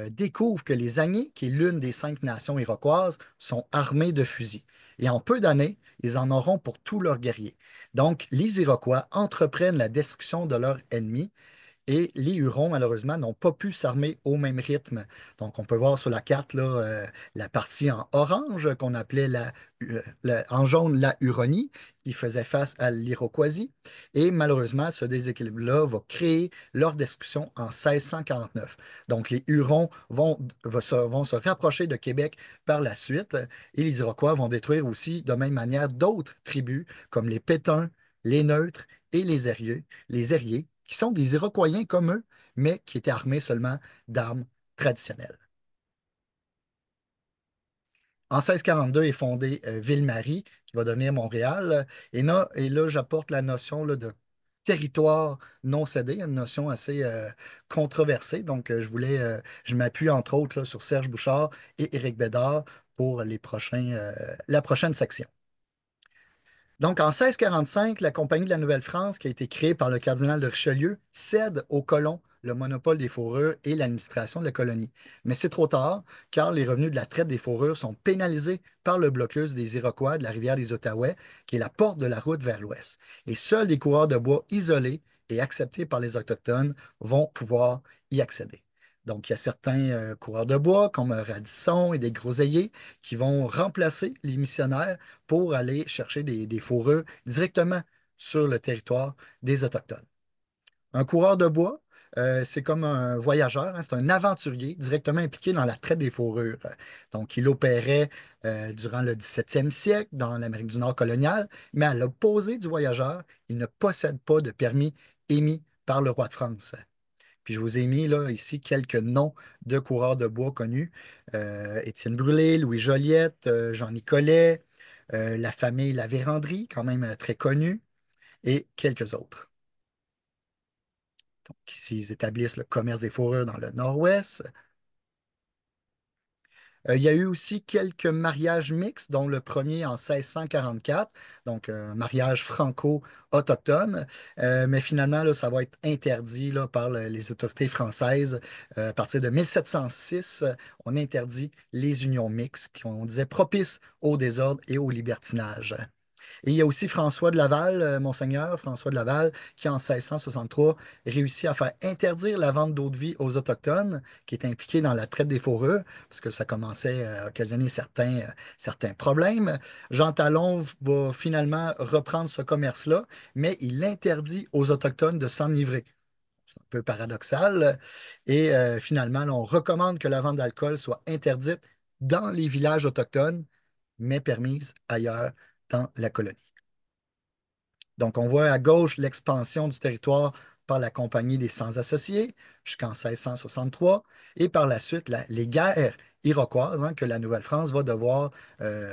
découvrent que les Agnés, qui est l'une des 5 nations iroquoises, sont armés de fusils. Et en peu d'années, ils en auront pour tous leurs guerriers. Donc, les Iroquois entreprennent la destruction de leurs ennemis et les Hurons, malheureusement, n'ont pas pu s'armer au même rythme. Donc, on peut voir sur la carte là, la partie en orange qu'on appelait en jaune la Huronie, qui faisait face à l'Iroquoisie. Et malheureusement, ce déséquilibre-là va créer leur destruction en 1649. Donc, les Hurons vont se rapprocher de Québec par la suite et les Iroquois vont détruire aussi de même manière d'autres tribus comme les Pétuns, les Neutres et les Ériés, qui sont des Iroquois comme eux, mais qui étaient armés seulement d'armes traditionnelles. En 1642 est fondée Ville-Marie, qui va devenir Montréal. Et là, j'apporte la notion là, de territoire non cédé, une notion assez controversée. Donc, je m'appuie entre autres là, sur Serge Bouchard et Éric Bédard pour la prochaine section. Donc, en 1645, la Compagnie de la Nouvelle-France, qui a été créée par le cardinal de Richelieu, cède aux colons le monopole des fourrures et l'administration de la colonie. Mais c'est trop tard, car les revenus de la traite des fourrures sont pénalisés par le blocus des Iroquois de la rivière des Outaouais, qui est la porte de la route vers l'ouest. Et seuls des coureurs de bois isolés et acceptés par les Autochtones vont pouvoir y accéder. Donc, il y a certains coureurs de bois, comme Radisson et des groseilliers, qui vont remplacer les missionnaires pour aller chercher des fourrures directement sur le territoire des Autochtones. Un coureur de bois, c'est comme un voyageur, hein, c'est un aventurier directement impliqué dans la traite des fourrures. Donc, il opérait durant le 17e siècle dans l'Amérique du Nord coloniale, mais à l'opposé du voyageur, il ne possède pas de permis émis par le roi de France. Puis je vous ai mis là, ici quelques noms de coureurs de bois connus. Étienne Brûlé, Louis Joliette, Jean Nicolet, la famille La Vérendrye, quand même très connue, et quelques autres. Donc ici, ils établissent le commerce des fourrures dans le nord-ouest. Il y a eu aussi quelques mariages mixtes, dont le premier en 1644, donc un mariage franco-autochtone. Mais finalement, là, ça va être interdit là, par les autorités françaises. À partir de 1706, on interdit les unions mixtes, qu'on disait propices au désordre et au libertinage. Et il y a aussi François de Laval, Monseigneur François de Laval, qui en 1663 réussit à faire interdire la vente d'eau de vie aux Autochtones, qui est impliqué dans la traite des fourrures, parce que ça commençait à occasionner certains problèmes. Jean Talon va finalement reprendre ce commerce-là, mais il interdit aux Autochtones de s'enivrer. C'est un peu paradoxal. Et finalement, là, on recommande que la vente d'alcool soit interdite dans les villages autochtones, mais permise ailleurs dans la colonie. Donc, on voit à gauche l'expansion du territoire par la Compagnie des Sans-Associés jusqu'en 1663, et par la suite, les guerres iroquoises que la Nouvelle-France va devoir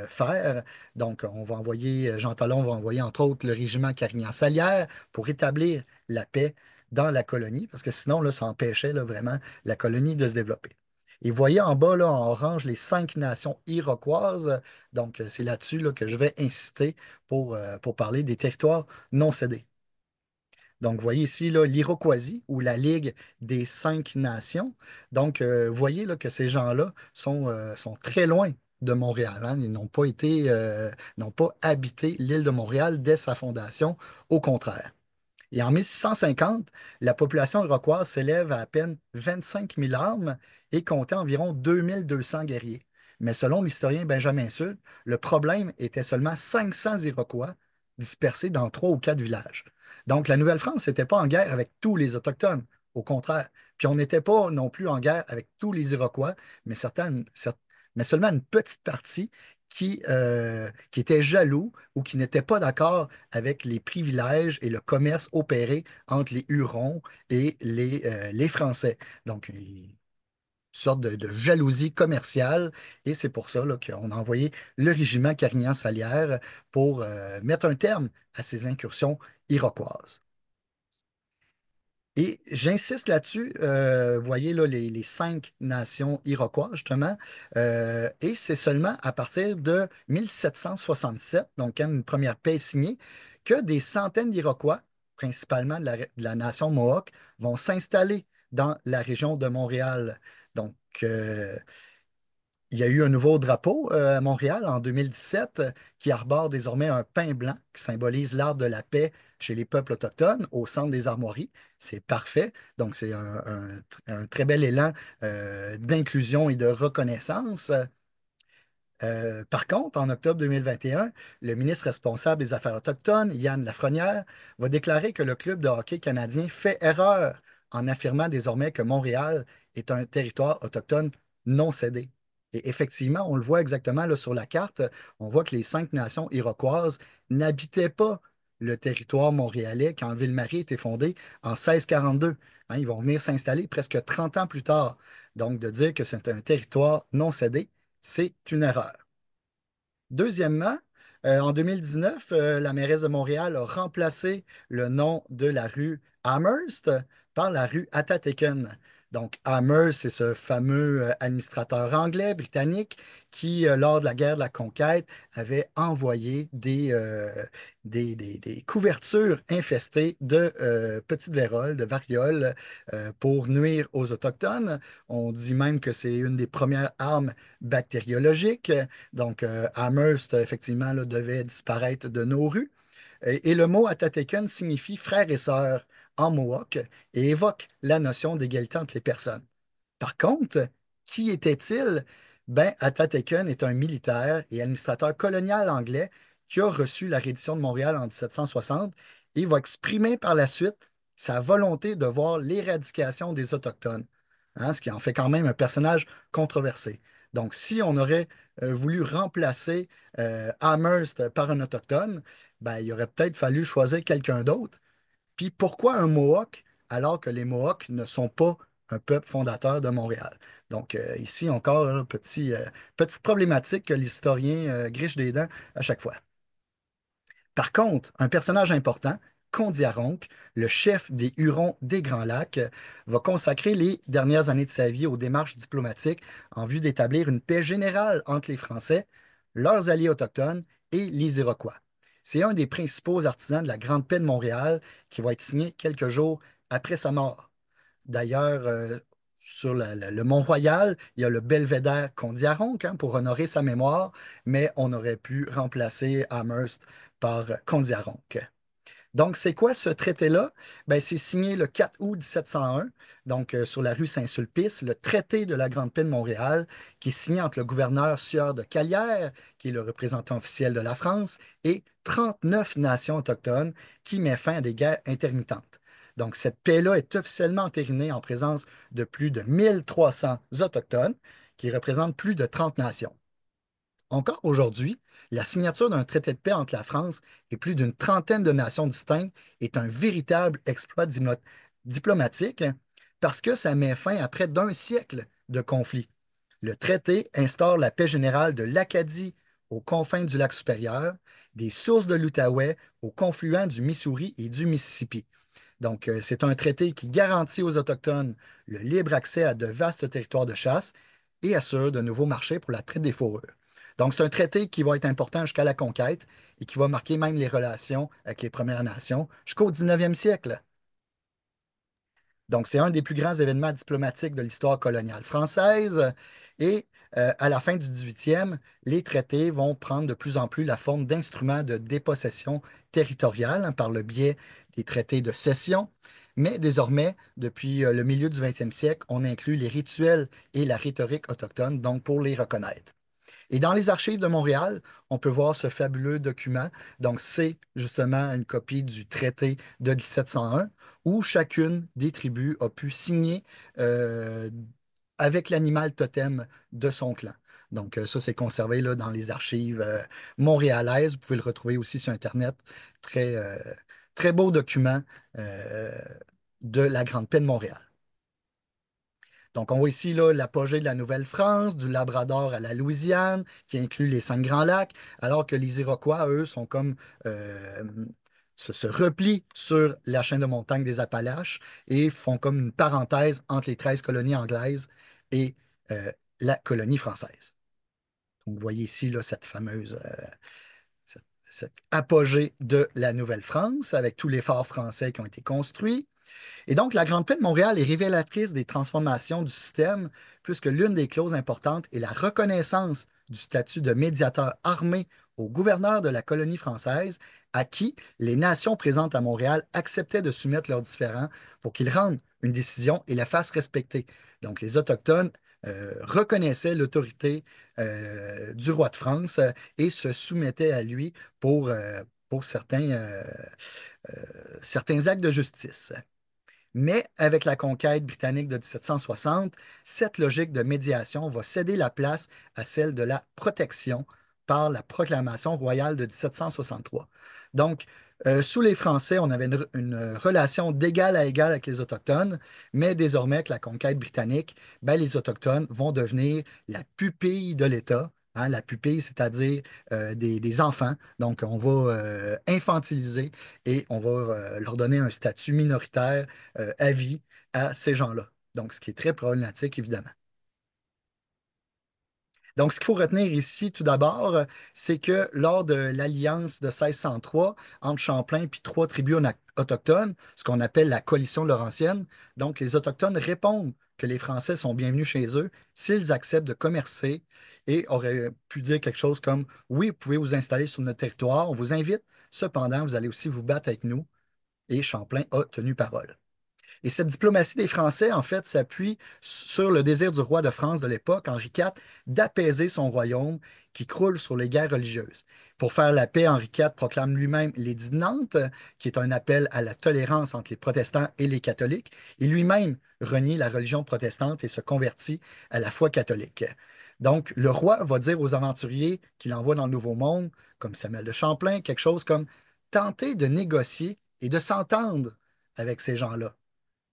faire. Donc, on va envoyer, Jean Talon va envoyer entre autres le régiment Carignan-Salière pour établir la paix dans la colonie, parce que sinon, là, ça empêchait là, vraiment la colonie de se développer. Et vous voyez en bas, là, en orange, les 5 nations iroquoises. Donc, c'est là-dessus là, que je vais insister pour parler des territoires non cédés. Donc, vous voyez ici là, l'Iroquoisie ou la Ligue des 5 nations. Donc, vous voyez là, que ces gens-là sont très loin de Montréal, hein. Ils n'ont pas habité l'île de Montréal dès sa fondation, au contraire. Et en 1650, la population iroquoise s'élève à peine 25 000 âmes et comptait environ 2 200 guerriers. Mais selon l'historien Benjamin Sud, le problème était seulement 500 Iroquois dispersés dans 3 ou 4 villages. Donc la Nouvelle-France n'était pas en guerre avec tous les Autochtones, au contraire. Puis on n'était pas non plus en guerre avec tous les Iroquois, mais seulement une petite partie qui était jaloux ou qui n'était pas d'accord avec les privilèges et le commerce opéré entre les Hurons et les Français. Donc, une sorte de jalousie commerciale, et c'est pour ça là, qu'on a envoyé le régiment Carignan-Salière pour mettre un terme à ces incursions iroquoises. Et j'insiste là-dessus, vous voyez là, les 5 nations iroquois, justement, et c'est seulement à partir de 1767, donc quand une première paix est signée, que des centaines d'Iroquois, principalement de la nation Mohawk, vont s'installer dans la région de Montréal. Donc, il y a eu un nouveau drapeau à Montréal en 2017 qui arbore désormais un pin blanc qui symbolise l'arbre de la paix chez les peuples autochtones au centre des armoiries. C'est parfait. Donc, c'est un très bel élan d'inclusion et de reconnaissance. Par contre, en octobre 2021, le ministre responsable des Affaires autochtones, Yann Lafrenière, va déclarer que le club de hockey canadien fait erreur en affirmant désormais que Montréal est un territoire autochtone non cédé. Et effectivement, on le voit exactement là, sur la carte, on voit que les 5 nations iroquoises n'habitaient pas le territoire montréalais quand Ville-Marie a été fondée en 1642. Hein, ils vont venir s'installer presque 30 ans plus tard. Donc, de dire que c'est un territoire non cédé, c'est une erreur. Deuxièmement, en 2019, la mairesse de Montréal a remplacé le nom de la rue Amherst par la rue Atateken. Donc, Amherst, c'est ce fameux administrateur anglais, britannique, qui, lors de la guerre de la conquête, avait envoyé des couvertures infestées de petites véroles, de varioles, pour nuire aux Autochtones. On dit même que c'est une des premières armes bactériologiques. Donc, Amherst, effectivement, là, devait disparaître de nos rues. Et le mot Atateken signifie frère et sœur en Mohawk et évoque la notion d'égalité entre les personnes. Par contre, qui était-il? Ben, Atateken est un militaire et administrateur colonial anglais qui a reçu la reddition de Montréal en 1760 et va exprimer par la suite sa volonté de voir l'éradication des Autochtones, hein, ce qui en fait quand même un personnage controversé. Donc, si on aurait voulu remplacer Amherst par un Autochtone, ben, il aurait peut-être fallu choisir quelqu'un d'autre. Puis pourquoi un Mohawk alors que les Mohawks ne sont pas un peuple fondateur de Montréal? Donc ici encore, un petite problématique que l'historien griche des dents à chaque fois. Par contre, un personnage important, Kondiaronk, le chef des Hurons des Grands Lacs, va consacrer les dernières années de sa vie aux démarches diplomatiques en vue d'établir une paix générale entre les Français, leurs alliés autochtones et les Iroquois. C'est un des principaux artisans de la Grande Paix de Montréal qui va être signé quelques jours après sa mort. D'ailleurs, sur le Mont-Royal, il y a le belvédère Kondiaronk, hein, pour honorer sa mémoire, mais on aurait pu remplacer Amherst par Kondiaronk. Donc, c'est quoi ce traité-là? Ben, c'est signé le 4 août 1701, donc sur la rue Saint-Sulpice, le traité de la Grande Paix de Montréal, qui est signé entre le gouverneur Sieur de Calière, qui est le représentant officiel de la France, et 39 nations autochtones, qui met fin à des guerres intermittentes. Donc, cette paix-là est officiellement entérinée en présence de plus de 1300 Autochtones, qui représentent plus de 30 nations. Encore aujourd'hui, la signature d'un traité de paix entre la France et plus d'une trentaine de nations distinctes est un véritable exploit diplomatique parce que ça met fin à près d'un siècle de conflits. Le traité instaure la paix générale de l'Acadie aux confins du lac supérieur, des sources de l'Outaouais au confluent du Missouri et du Mississippi. Donc, c'est un traité qui garantit aux Autochtones le libre accès à de vastes territoires de chasse et assure de nouveaux marchés pour la traite des fourrures. Donc, c'est un traité qui va être important jusqu'à la conquête et qui va marquer même les relations avec les Premières Nations jusqu'au 19e siècle. Donc, c'est un des plus grands événements diplomatiques de l'histoire coloniale française. Et à la fin du 18e, les traités vont prendre de plus en plus la forme d'instruments de dépossession territoriale, hein, par le biais des traités de cession. Mais désormais, depuis le milieu du 20e siècle, on inclut les rituels et la rhétorique autochtone, donc pour les reconnaître. Et dans les archives de Montréal, on peut voir ce fabuleux document. Donc, c'est justement une copie du traité de 1701 où chacune des tribus a pu signer euh, avec l'animal totem de son clan. Donc, ça, c'est conservé là, dans les archives montréalaises. Vous pouvez le retrouver aussi sur Internet. Très, très beau document euh, de la Grande Paix de Montréal. Donc, on voit ici là, l'apogée de la Nouvelle-France, du Labrador à la Louisiane, qui inclut les cinq Grands Lacs, alors que les Iroquois, eux, sont comme euh, se replient sur la chaîne de montagne des Appalaches et font comme une parenthèse entre les 13 colonies anglaises et euh, la colonie française. Donc, vous voyez ici là, cette fameuse cette apogée de la Nouvelle-France avec tous les forts français qui ont été construits. Et donc, la Grande Paix de Montréal est révélatrice des transformations du système, puisque l'une des clauses importantes est la reconnaissance du statut de médiateur armé au gouverneur de la colonie française, à qui les nations présentes à Montréal acceptaient de soumettre leurs différends pour qu'ils rendent une décision et la fassent respecter. Donc, les Autochtones reconnaissaient l'autorité du roi de France et se soumettaient à lui pour euh, certains actes de justice. Mais avec la conquête britannique de 1760, cette logique de médiation va céder la place à celle de la protection par la proclamation royale de 1763. Donc, sous les Français, on avait une relation d'égal à égal avec les Autochtones, mais désormais, avec la conquête britannique, ben, les Autochtones vont devenir la pupille de l'État. Hein, la pupille, c'est-à-dire des enfants. Donc, on va infantiliser et on va leur donner un statut minoritaire à vie à ces gens-là. Donc, ce qui est très problématique, évidemment. Donc, ce qu'il faut retenir ici, tout d'abord, c'est que lors de l'alliance de 1603 entre Champlain et trois tribus autochtones, ce qu'on appelle la coalition laurentienne, donc les Autochtones répondent que les Français sont bienvenus chez eux s'ils acceptent de commercer et auraient pu dire quelque chose comme, oui, vous pouvez vous installer sur notre territoire, on vous invite, cependant, vous allez aussi vous battre avec nous. Et Champlain a tenu parole. Et cette diplomatie des Français, en fait, s'appuie sur le désir du roi de France de l'époque, Henri IV, d'apaiser son royaume qui croule sur les guerres religieuses. Pour faire la paix, Henri IV proclame lui-même l'édit de Nantes, qui est un appel à la tolérance entre les protestants et les catholiques, et lui-même renie la religion protestante et se convertit à la foi catholique. Donc, le roi va dire aux aventuriers qu'il envoie dans le Nouveau Monde, comme Samuel de Champlain, quelque chose comme tenter de négocier et de s'entendre avec ces gens-là.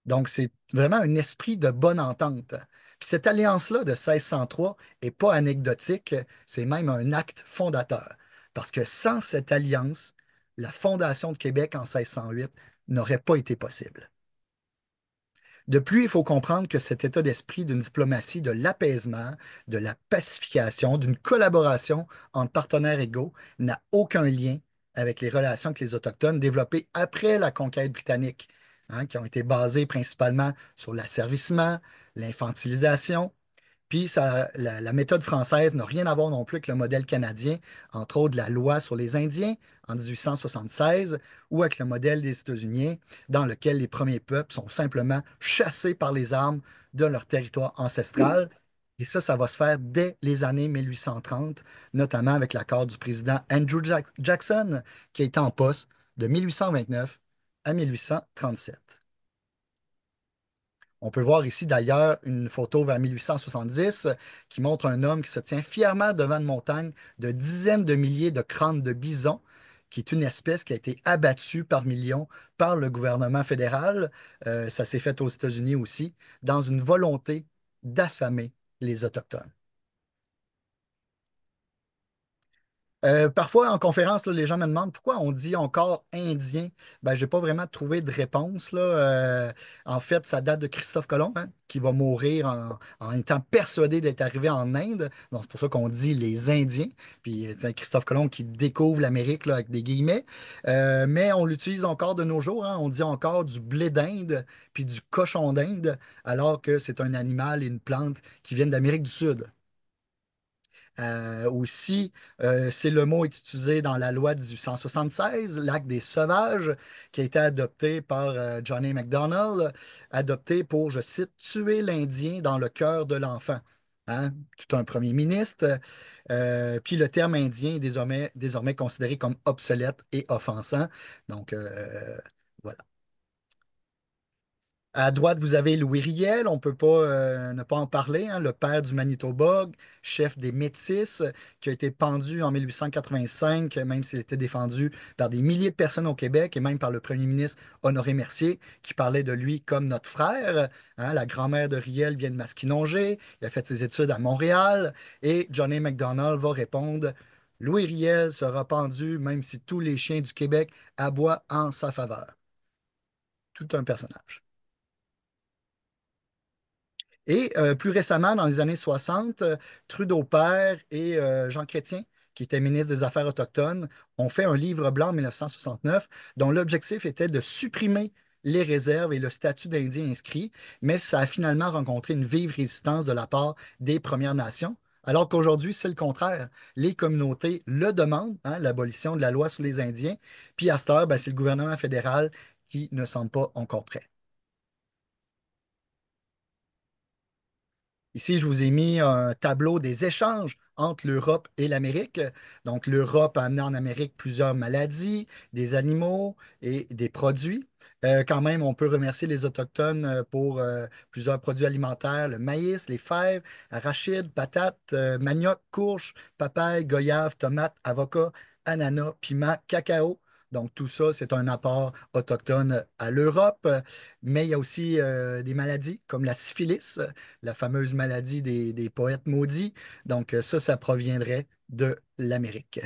Donc, c'est vraiment un esprit de bonne entente. Puis cette alliance-là de 1603 n'est pas anecdotique, c'est même un acte fondateur. Parce que sans cette alliance, la fondation de Québec en 1608 n'aurait pas été possible. De plus, il faut comprendre que cet état d'esprit d'une diplomatie de l'apaisement, de la pacification, d'une collaboration entre partenaires égaux n'a aucun lien avec les relations avec les Autochtones développées après la conquête britannique, hein, qui ont été basées principalement sur l'asservissement, l'infantilisation, puis la méthode française n'a rien à voir non plus avec le modèle canadien, entre autres la loi sur les Indiens en 1876, ou avec le modèle des États-Unis, dans lequel les premiers peuples sont simplement chassés par les armes de leur territoire ancestral. Et ça va se faire dès les années 1830, notamment avec l'accord du président Andrew Jackson, qui a été en poste de 1829 à 1837. On peut voir ici d'ailleurs une photo vers 1870 qui montre un homme qui se tient fièrement devant une montagne de dizaines de milliers de crânes de bison, qui est une espèce qui a été abattue par millions par le gouvernement fédéral. Ça s'est fait aux États-Unis aussi, dans une volonté d'affamer les Autochtones. Parfois, en conférence, là, les gens me demandent pourquoi on dit encore Indien. Ben, j'ai pas vraiment trouvé de réponse, là. En fait, ça date de Christophe Colomb, hein, qui va mourir en étant persuadé d'être arrivé en Inde. Donc, c'est pour ça qu'on dit les Indiens. Puis, c'est Christophe Colomb qui découvre l'Amérique, là, avec des guillemets. Mais on l'utilise encore de nos jours, hein. On dit encore du blé d'Inde puis du cochon d'Inde, alors que c'est un animal et une plante qui viennent d'Amérique du Sud. Aussi, c'est le mot est utilisé dans la loi de 1876, l'acte des sauvages, qui a été adopté par Johnny MacDonald, adopté pour, je cite, tuer l'Indien dans le cœur de l'enfant. Hein? Tout un premier ministre. Puis le terme indien est désormais considéré comme obsolète et offensant. Donc, voilà. À droite, vous avez Louis Riel, on ne peut pas ne pas en parler, hein, le père du Manitoba, chef des Métis, qui a été pendu en 1885, même s'il était défendu par des milliers de personnes au Québec et même par le premier ministre Honoré Mercier, qui parlait de lui comme notre frère. Hein. La grand-mère de Riel vient de Masquinongé, il a fait ses études à Montréal, et Johnny MacDonald va répondre, Louis Riel sera pendu même si tous les chiens du Québec aboient en sa faveur. Tout un personnage. Et plus récemment, dans les années 60, Trudeau père et Jean Chrétien, qui était ministre des Affaires autochtones, ont fait un livre blanc en 1969 dont l'objectif était de supprimer les réserves et le statut d'Indien inscrit, mais ça a finalement rencontré une vive résistance de la part des Premières Nations, alors qu'aujourd'hui, c'est le contraire. Les communautés le demandent, hein, l'abolition de la loi sur les Indiens, puis à cette heure, ben, c'est le gouvernement fédéral qui ne semble pas encore prêt. Ici, je vous ai mis un tableau des échanges entre l'Europe et l'Amérique. Donc, l'Europe a amené en Amérique plusieurs maladies, des animaux et des produits. Quand même, on peut remercier les Autochtones pour plusieurs produits alimentaires, le maïs, les fèves, arachides, patates, manioc, courges, papaye, goyave, tomates, avocats, ananas, piment, cacao. Donc, tout ça, c'est un apport autochtone à l'Europe. Mais il y a aussi des maladies comme la syphilis, la fameuse maladie des poètes maudits. Donc, ça proviendrait de l'Amérique.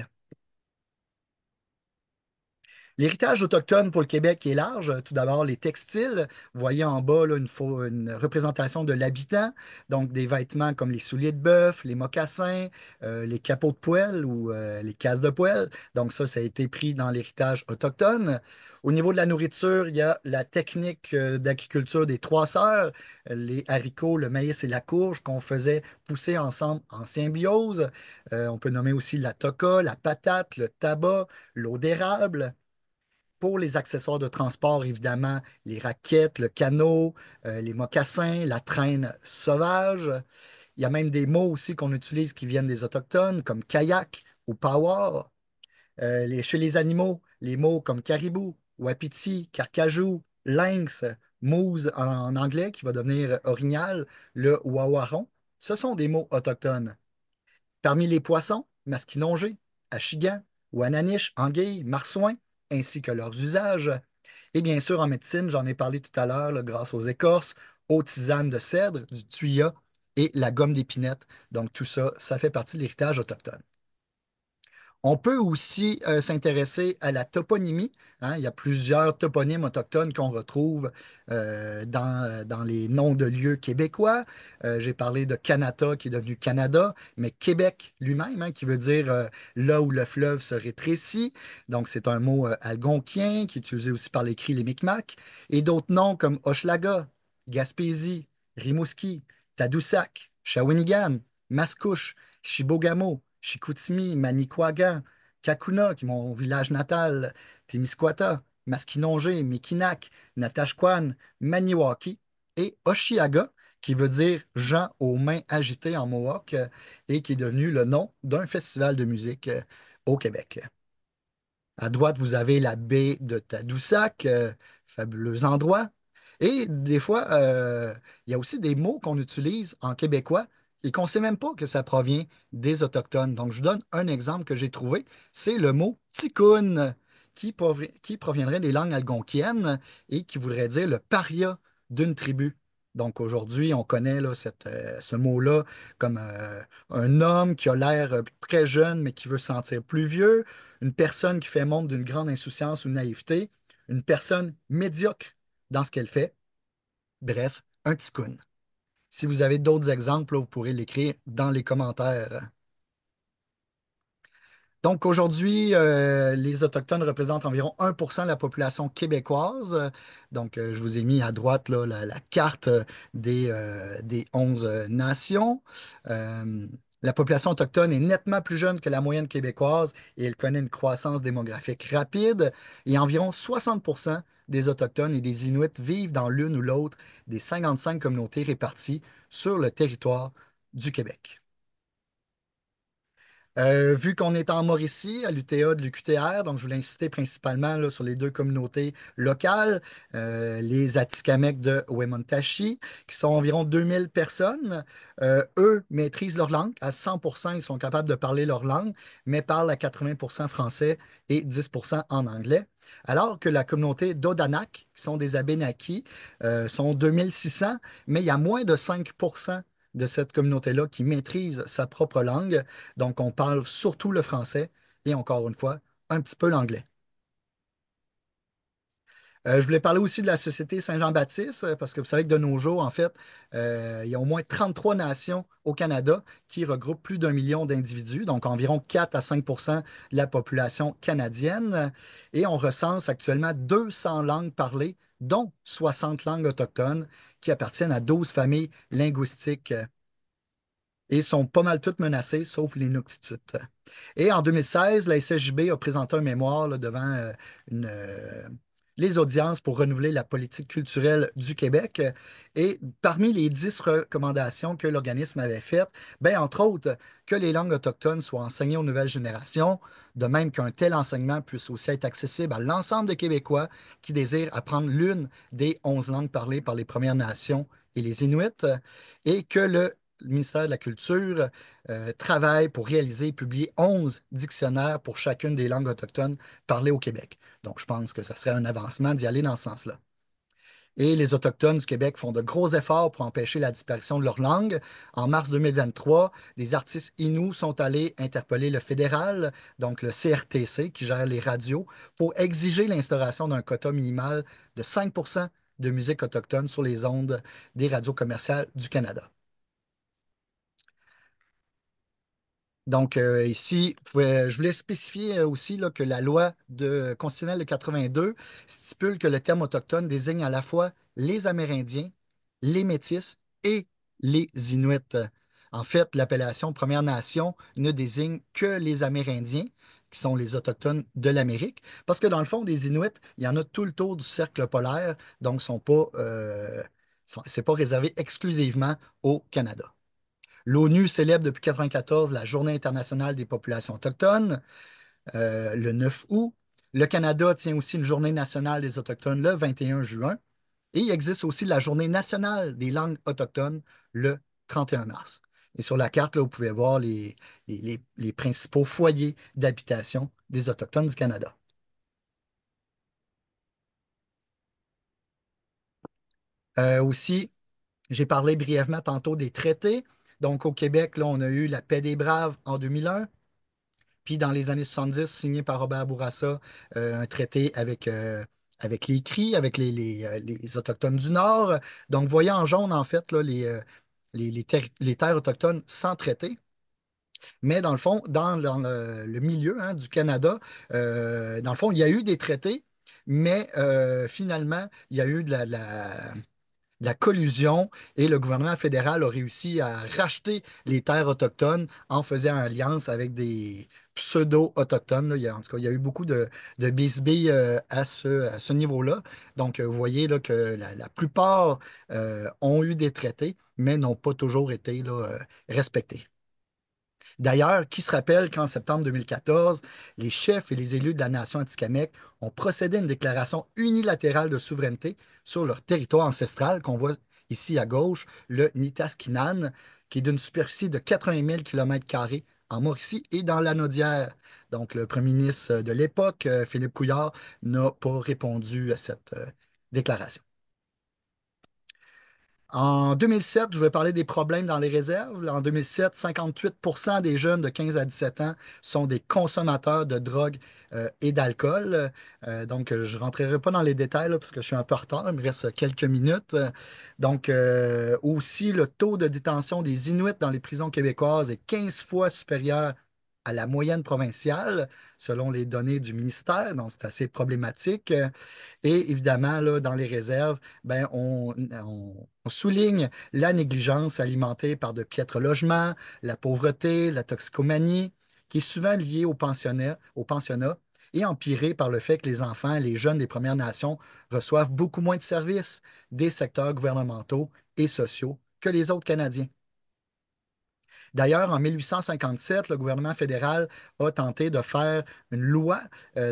L'héritage autochtone pour le Québec est large. Tout d'abord, les textiles. Vous voyez en bas là, une représentation de l'habitant, donc des vêtements comme les souliers de bœuf, les mocassins, les capots de poêle ou les cases de poêle. Donc ça a été pris dans l'héritage autochtone. Au niveau de la nourriture, il y a la technique d'agriculture des trois sœurs, les haricots, le maïs et la courge qu'on faisait pousser ensemble en symbiose. On peut nommer aussi la toca, la patate, le tabac, l'eau d'érable. Pour les accessoires de transport, évidemment, les raquettes, le canot, les mocassins, la traîne sauvage. Il y a même des mots aussi qu'on utilise qui viennent des Autochtones, comme kayak ou power. Chez les animaux, les mots comme caribou, wapiti, carcajou, lynx, moose en anglais, qui va devenir orignal, le wawaron, ce sont des mots autochtones. Parmi les poissons, masquinongés, achigan, ouananiche, anguilles, marsouins, ainsi que leurs usages. Et bien sûr, en médecine, j'en ai parlé tout à l'heure, là, grâce aux écorces, aux tisanes de cèdre, du thuya et la gomme d'épinette. Donc tout ça, ça fait partie de l'héritage autochtone. On peut aussi s'intéresser à la toponymie. Hein. Il y a plusieurs toponymes autochtones qu'on retrouve dans les noms de lieux québécois. J'ai parlé de Kanata qui est devenu Canada, mais Québec lui-même, hein, qui veut dire là où le fleuve se rétrécit. Donc c'est un mot algonquien qui est utilisé aussi par l'écrit les Micmacs. Et d'autres noms comme Hochelaga, Gaspésie, Rimouski, Tadoussac, Shawinigan, Mascouche, Chibougamau, Chicoutimi, Manicouagan, Kakuna, qui est mon village natal, Témiscouata, Masquinongé, Mikinak, Natashquan, Maniwaki et Oshiaga, qui veut dire gens aux mains agitées en Mohawk et qui est devenu le nom d'un festival de musique au Québec. À droite, vous avez la baie de Tadoussac, fabuleux endroit. Et des fois, il y a aussi des mots qu'on utilise en québécois et qu'on ne sait même pas que ça provient des Autochtones. Donc, je vous donne un exemple que j'ai trouvé. C'est le mot ticoun, qui proviendrait des langues algonquiennes et qui voudrait dire le paria d'une tribu. Donc, aujourd'hui, on connaît là, ce mot-là comme un homme qui a l'air très jeune, mais qui veut se sentir plus vieux, une personne qui fait montre d'une grande insouciance ou naïveté, une personne médiocre dans ce qu'elle fait. Bref, un ticoun. Si vous avez d'autres exemples, là, vous pourrez l'écrire dans les commentaires. Donc aujourd'hui, les Autochtones représentent environ 1% de la population québécoise. Donc, je vous ai mis à droite là, la carte des 11 nations. Euh, la population autochtone est nettement plus jeune que la moyenne québécoise et elle connaît une croissance démographique rapide. Et environ 60% des Autochtones et des Inuits vivent dans l'une ou l'autre des 55 communautés réparties sur le territoire du Québec. Vu qu'on est en Mauricie, à l'UTA de l'UQTR, donc je voulais insister principalement là, sur les deux communautés locales, les Atikamekw de Wemotaci, qui sont environ 2000 personnes. Eux maîtrisent leur langue. À 100%, ils sont capables de parler leur langue, mais parlent à 80% français et 10% en anglais. Alors que la communauté d'Odanak, qui sont des Abénakis, sont 2600, mais il y a moins de 5% de cette communauté-là qui maîtrise sa propre langue. Donc, on parle surtout le français et encore une fois, un petit peu l'anglais. Je voulais parler aussi de la Société Saint-Jean-Baptiste, parce que vous savez que de nos jours, en fait, il y a au moins 33 nations au Canada qui regroupent plus d'1 million d'individus, donc environ 4 à 5% de la population canadienne. Et on recense actuellement 200 langues parlées, dont 60 langues autochtones, qui appartiennent à 12 familles linguistiques et sont pas mal toutes menacées, sauf l'Inuktitut. Et en 2016, la SSJB a présenté un mémoire là, devant une, les audiences pour renouveler la politique culturelle du Québec. Et parmi les 10 recommandations que l'organisme avait faites, ben, entre autres, que les langues autochtones soient enseignées aux nouvelles générations, de même qu'un tel enseignement puisse aussi être accessible à l'ensemble des Québécois qui désirent apprendre l'une des 11 langues parlées par les Premières Nations et les Inuits, et que le ministère de la Culture travaille pour réaliser et publier 11 dictionnaires pour chacune des langues autochtones parlées au Québec. Donc, je pense que ça serait un avancement d'y aller dans ce sens-là. Et les Autochtones du Québec font de gros efforts pour empêcher la disparition de leur langue. En mars 2023, des artistes Inuits sont allés interpeller le fédéral, donc le CRTC, qui gère les radios, pour exiger l'instauration d'un quota minimal de 5% de musique autochtone sur les ondes des radios commerciales du Canada. Donc, ici, je voulais spécifier aussi là, que la loi constitutionnelle de 82 stipule que le terme autochtone désigne à la fois les Amérindiens, les Métis et les Inuits. En fait, l'appellation Première Nation ne désigne que les Amérindiens, qui sont les Autochtones de l'Amérique, parce que dans le fond, des Inuits, il y en a tout le tour du cercle polaire, donc c'est pas réservé exclusivement au Canada. L'ONU célèbre depuis 1994 la Journée internationale des populations autochtones, le 9 août. Le Canada tient aussi une Journée nationale des Autochtones le 21 juin. Et il existe aussi la Journée nationale des langues autochtones le 31 mars. Et sur la carte, là, vous pouvez voir les principaux foyers d'habitation des Autochtones du Canada. Aussi, j'ai parlé brièvement tantôt des traités. Donc, au Québec, là, on a eu la paix des Braves en 2001. Puis dans les années 70, signé par Robert Bourassa, un traité avec les Cris, avec les Autochtones du Nord. Donc, voyez en jaune, en fait, là, les terres autochtones sans traité. Mais dans le fond, dans le milieu hein, du Canada, dans le fond, il y a eu des traités, mais finalement, il y a eu de la collusion et le gouvernement fédéral a réussi à racheter les terres autochtones en faisant alliance avec des pseudo-autochtones. Là. En tout cas, il y a eu beaucoup de bisbilles à ce niveau-là. Donc, vous voyez là, que la plupart ont eu des traités, mais n'ont pas toujours été là, respectés. D'ailleurs, qui se rappelle qu'en septembre 2014, les chefs et les élus de la nation atikamekw ont procédé à une déclaration unilatérale de souveraineté sur leur territoire ancestral, qu'on voit ici à gauche, le Nitaskinan, qui est d'une superficie de 80 000 km² en Mauricie et dans l'Anaudière. Donc, le premier ministre de l'époque, Philippe Couillard, n'a pas répondu à cette déclaration. En 2007, je vais parler des problèmes dans les réserves. En 2007, 58% des jeunes de 15 à 17 ans sont des consommateurs de drogue et d'alcool. Donc, je ne rentrerai pas dans les détails là, parce que je suis un peu en retard. Il me reste quelques minutes. Donc, aussi, le taux de détention des Inuits dans les prisons québécoises est 15 fois supérieur à la moyenne provinciale, selon les données du ministère. Donc, c'est assez problématique. Et évidemment, là, dans les réserves, ben, on souligne la négligence alimentée par de piètres logements, la pauvreté, la toxicomanie, qui est souvent liée au pensionnat et empirée par le fait que les enfants et les jeunes des Premières Nations reçoivent beaucoup moins de services des secteurs gouvernementaux et sociaux que les autres Canadiens. D'ailleurs, en 1857, le gouvernement fédéral a tenté de faire une loi,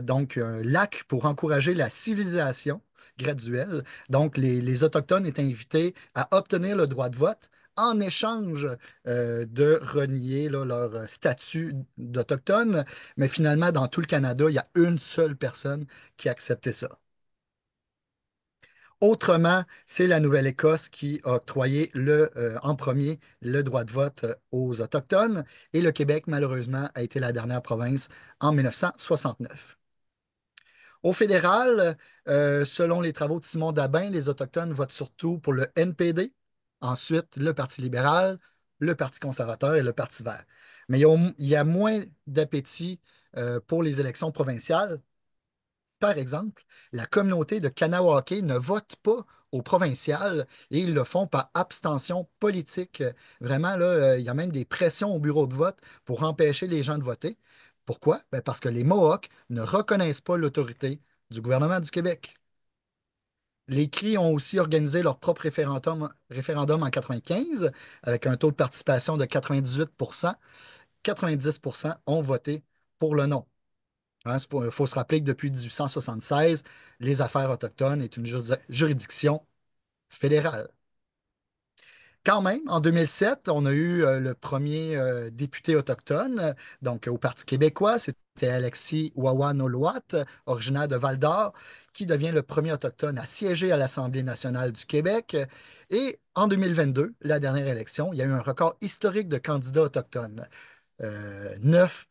donc un lac pour encourager la civilisation graduelle. Donc, les Autochtones étaient invités à obtenir le droit de vote en échange de renier là, leur statut d'Autochtone. Mais finalement, dans tout le Canada, il y a une seule personne qui a accepté ça. Autrement, c'est la Nouvelle-Écosse qui a octroyé en premier le droit de vote aux Autochtones et le Québec, malheureusement, a été la dernière province en 1969. Au fédéral, selon les travaux de Simon Dabin, les Autochtones votent surtout pour le NPD, ensuite le Parti libéral, le Parti conservateur et le Parti vert. Mais il y a moins d'appétit pour les élections provinciales. Par exemple, la communauté de Kanawake ne vote pas au provincial et ils le font par abstention politique. Vraiment, là, il y a même des pressions au bureau de vote pour empêcher les gens de voter. Pourquoi? Ben, parce que les Mohawks ne reconnaissent pas l'autorité du gouvernement du Québec. Les Cris ont aussi organisé leur propre référendum en 95 avec un taux de participation de 98%. 90% ont voté pour le non. Il faut se rappeler que depuis 1876, les affaires autochtones est une juridiction fédérale. Quand même, en 2007, on a eu le premier député autochtone, donc au Parti québécois, c'était Alexis Wawa-Nolwat, originaire de Val-d'Or, qui devient le premier autochtone à siéger à l'Assemblée nationale du Québec. Et en 2022, la dernière élection, il y a eu un record historique de candidats autochtones. 9,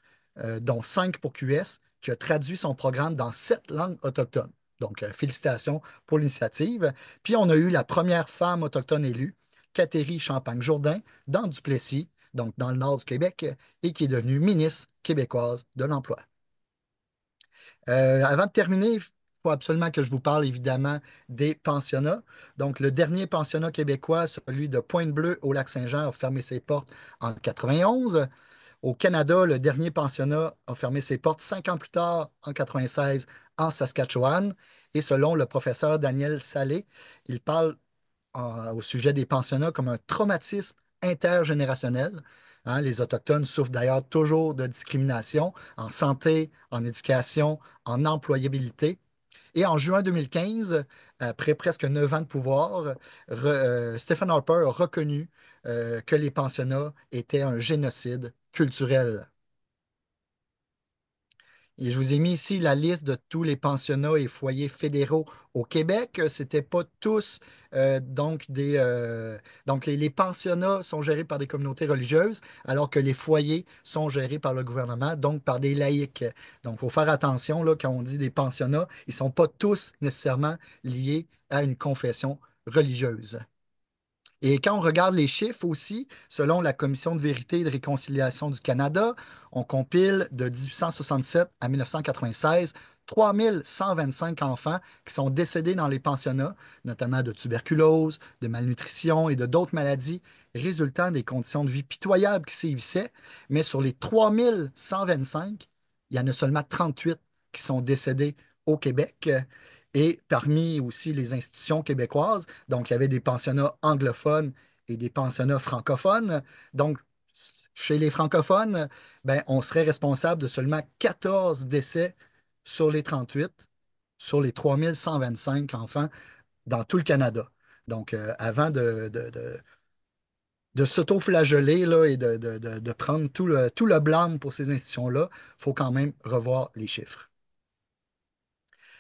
dont 5 pour QS, qui a traduit son programme dans 7 langues autochtones. Donc, félicitations pour l'initiative. Puis, on a eu la première femme autochtone élue, Catherine Champagne-Jourdain, dans Duplessis, donc dans le nord du Québec, et qui est devenue ministre québécoise de l'Emploi. Avant de terminer, il faut absolument que je vous parle évidemment des pensionnats. Donc, le dernier pensionnat québécois, celui de Pointe-Bleue au Lac-Saint-Jean, a fermé ses portes en 91. Au Canada, le dernier pensionnat a fermé ses portes 5 ans plus tard, en 96, en Saskatchewan. Et selon le professeur Daniel Salé, il parle au sujet des pensionnats comme un traumatisme intergénérationnel. Hein, les Autochtones souffrent d'ailleurs toujours de discrimination en santé, en éducation, en employabilité. Et en juin 2015, après presque 9 ans de pouvoir, Stephen Harper a reconnu que les pensionnats étaient un génocide culturel. Et je vous ai mis ici la liste de tous les pensionnats et foyers fédéraux au Québec. C'était pas tous donc les pensionnats sont gérés par des communautés religieuses, alors que les foyers sont gérés par le gouvernement, donc par des laïcs. Donc, il faut faire attention là, quand on dit des pensionnats, ils ne sont pas tous nécessairement liés à une confession religieuse. Et quand on regarde les chiffres aussi, selon la Commission de vérité et de réconciliation du Canada, on compile de 1867 à 1996 3125 enfants qui sont décédés dans les pensionnats, notamment de tuberculose, de malnutrition et de d'autres maladies résultant des conditions de vie pitoyables qui sévissaient. Mais sur les 3125, il y en a seulement 38 qui sont décédés au Québec. Et parmi aussi les institutions québécoises, donc il y avait des pensionnats anglophones et des pensionnats francophones. Donc, Chez les francophones, ben, on serait responsable de seulement 14 décès sur les 38, sur les 3125 enfants dans tout le Canada. Donc, avant de s'auto-flageller là, et de prendre tout le blâme pour ces institutions-là, il faut quand même revoir les chiffres.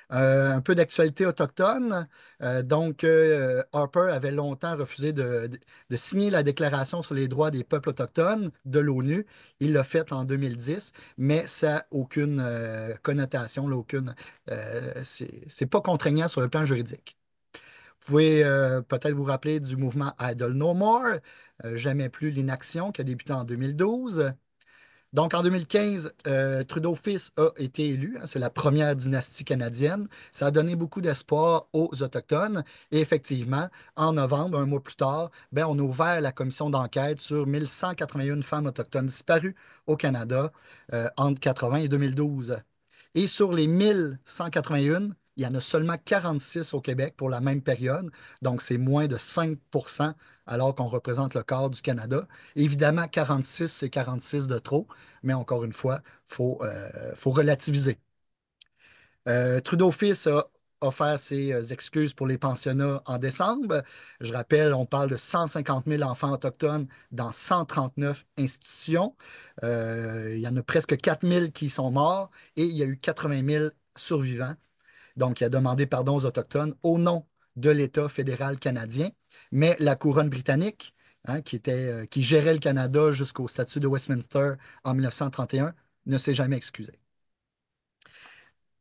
Un peu d'actualité autochtone. Harper avait longtemps refusé de signer la Déclaration sur les droits des peuples autochtones de l'ONU. Il l'a fait en 2010, mais ça n'a aucune connotation, là, c'est pas contraignant sur le plan juridique. Vous pouvez peut-être vous rappeler du mouvement Idle No More, Jamais plus l'inaction, qui a débuté en 2012. Donc, en 2015, Trudeau fils a été élu, hein. C'est la première dynastie canadienne. Ça a donné beaucoup d'espoir aux Autochtones. Et effectivement, en novembre, un mois plus tard, ben, on a ouvert la commission d'enquête sur 1181 femmes autochtones disparues au Canada entre 80 et 2012. Et sur les 1181, il y en a seulement 46 au Québec pour la même période. Donc, c'est moins de 5 alors qu'on représente le quart du Canada. Évidemment, 46, c'est 46 de trop, mais encore une fois, faut relativiser. Trudeau fils a offert ses excuses pour les pensionnats en décembre. Je rappelle, on parle de 150 000 enfants autochtones dans 139 institutions. Il y en a presque 4 000 qui sont morts et il y a eu 80 000 survivants. Donc, il a demandé pardon aux Autochtones au nom de l'État fédéral canadien, mais la couronne britannique, hein, qui gérait le Canada jusqu'au statut de Westminster en 1931, ne s'est jamais excusée.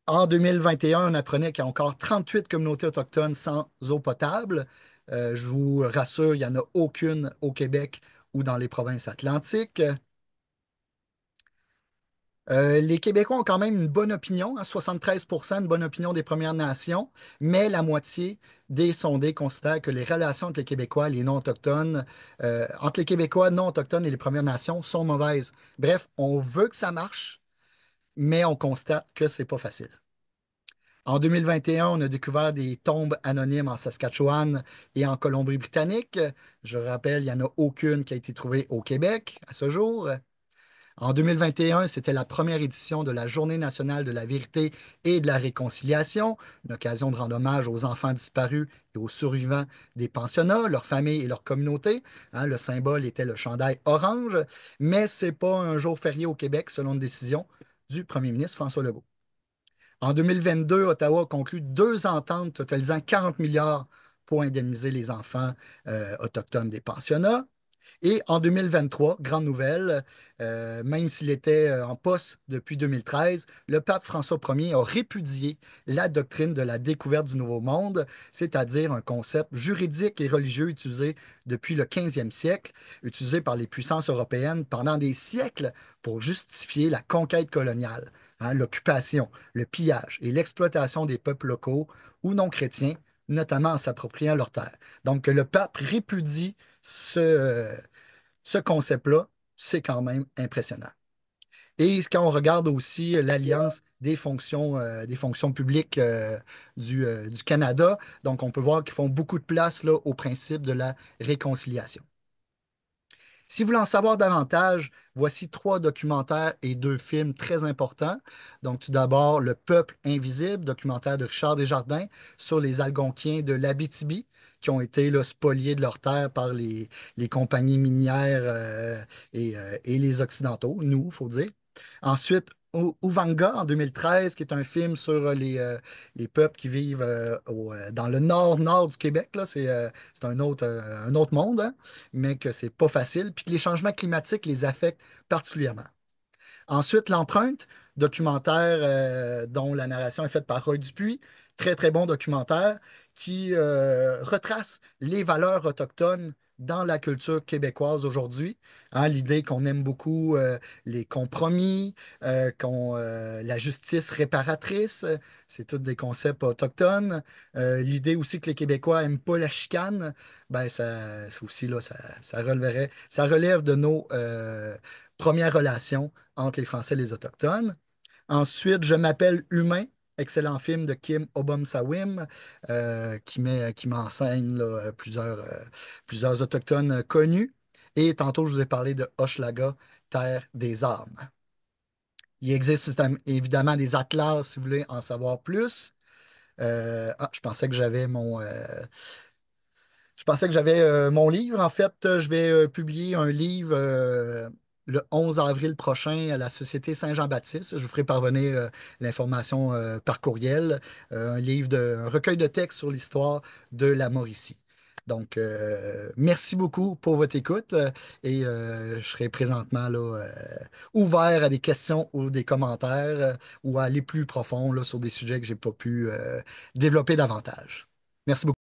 En 2021, on apprenait qu'il y a encore 38 communautés autochtones sans eau potable. Je vous rassure, il n'y en a aucune au Québec ou dans les provinces atlantiques. Les Québécois ont quand même une bonne opinion, hein, 73 une bonne opinion des Premières Nations, mais la moitié des sondés considèrent que les relations entre les Québécois et les non-autochtones, entre les Québécois non autochtones et les Premières Nations sont mauvaises. Bref, on veut que ça marche, mais on constate que c'est pas facile. En 2021, on a découvert des tombes anonymes en Saskatchewan et en Colombie-Britannique. Je rappelle, il n'y en a aucune qui a été trouvée au Québec à ce jour. En 2021, c'était la première édition de la Journée nationale de la vérité et de la réconciliation, une occasion de rendre hommage aux enfants disparus et aux survivants des pensionnats, leurs familles et leurs communautés. Hein, le symbole était le chandail orange, mais ce n'est pas un jour férié au Québec selon une décision du premier ministre François Legault. En 2022, Ottawa a conclu deux ententes totalisant 40 milliards pour indemniser les enfants autochtones des pensionnats. Et en 2023, grande nouvelle, même s'il était en poste depuis 2013, le pape François Ier a répudié la doctrine de la découverte du Nouveau Monde, c'est-à-dire un concept juridique et religieux utilisé depuis le 15e siècle, utilisé par les puissances européennes pendant des siècles pour justifier la conquête coloniale, hein, l'occupation, le pillage et l'exploitation des peuples locaux ou non chrétiens, notamment en s'appropriant leurs terres. Donc, que le pape répudie ce concept-là, c'est quand même impressionnant. Et quand on regarde aussi l'alliance des fonctions publiques du Canada, donc on peut voir qu'ils font beaucoup de place là, au principe de la réconciliation. Si vous voulez en savoir davantage, voici trois documentaires et deux films très importants. Donc, tout d'abord, Le Peuple invisible, documentaire de Richard Desjardins sur les Algonquiens de l'Abitibi qui ont été là, spoliés de leurs terres par les compagnies minières et les Occidentaux, nous, il faut dire. Ensuite, Uvanga en 2013, qui est un film sur les peuples qui vivent dans le nord du Québec. Là, c'est un autre monde, hein, mais que c'est pas facile, puis que les changements climatiques les affectent particulièrement. Ensuite, L'Empreinte, documentaire dont la narration est faite par Roy Dupuis. Très, très bon documentaire qui retrace les valeurs autochtones dans la culture québécoise aujourd'hui. Hein, l'idée qu'on aime beaucoup les compromis, la justice réparatrice, c'est tous des concepts autochtones. L'idée aussi que les Québécois n'aiment pas la chicane, ben ça aussi, là, ça relève de nos premières relations entre les Français et les Autochtones. Ensuite, Je m'appelle Humain, excellent film de Kim Obum-Sawim, qui m'enseigne là, plusieurs Autochtones connus. Et tantôt, je vous ai parlé de Hochelaga, Terre des âmes. Il existe évidemment des atlas si vous voulez en savoir plus. Je pensais que j'avais mon livre. En fait, je vais publier un livre le 11 avril prochain à la Société Saint-Jean-Baptiste. Je vous ferai parvenir l'information par courriel. Un recueil de textes sur l'histoire de la Mauricie. Donc, merci beaucoup pour votre écoute et je serai présentement là, ouvert à des questions ou des commentaires ou à aller plus profond là, sur des sujets que j'ai pas pu développer davantage. Merci beaucoup.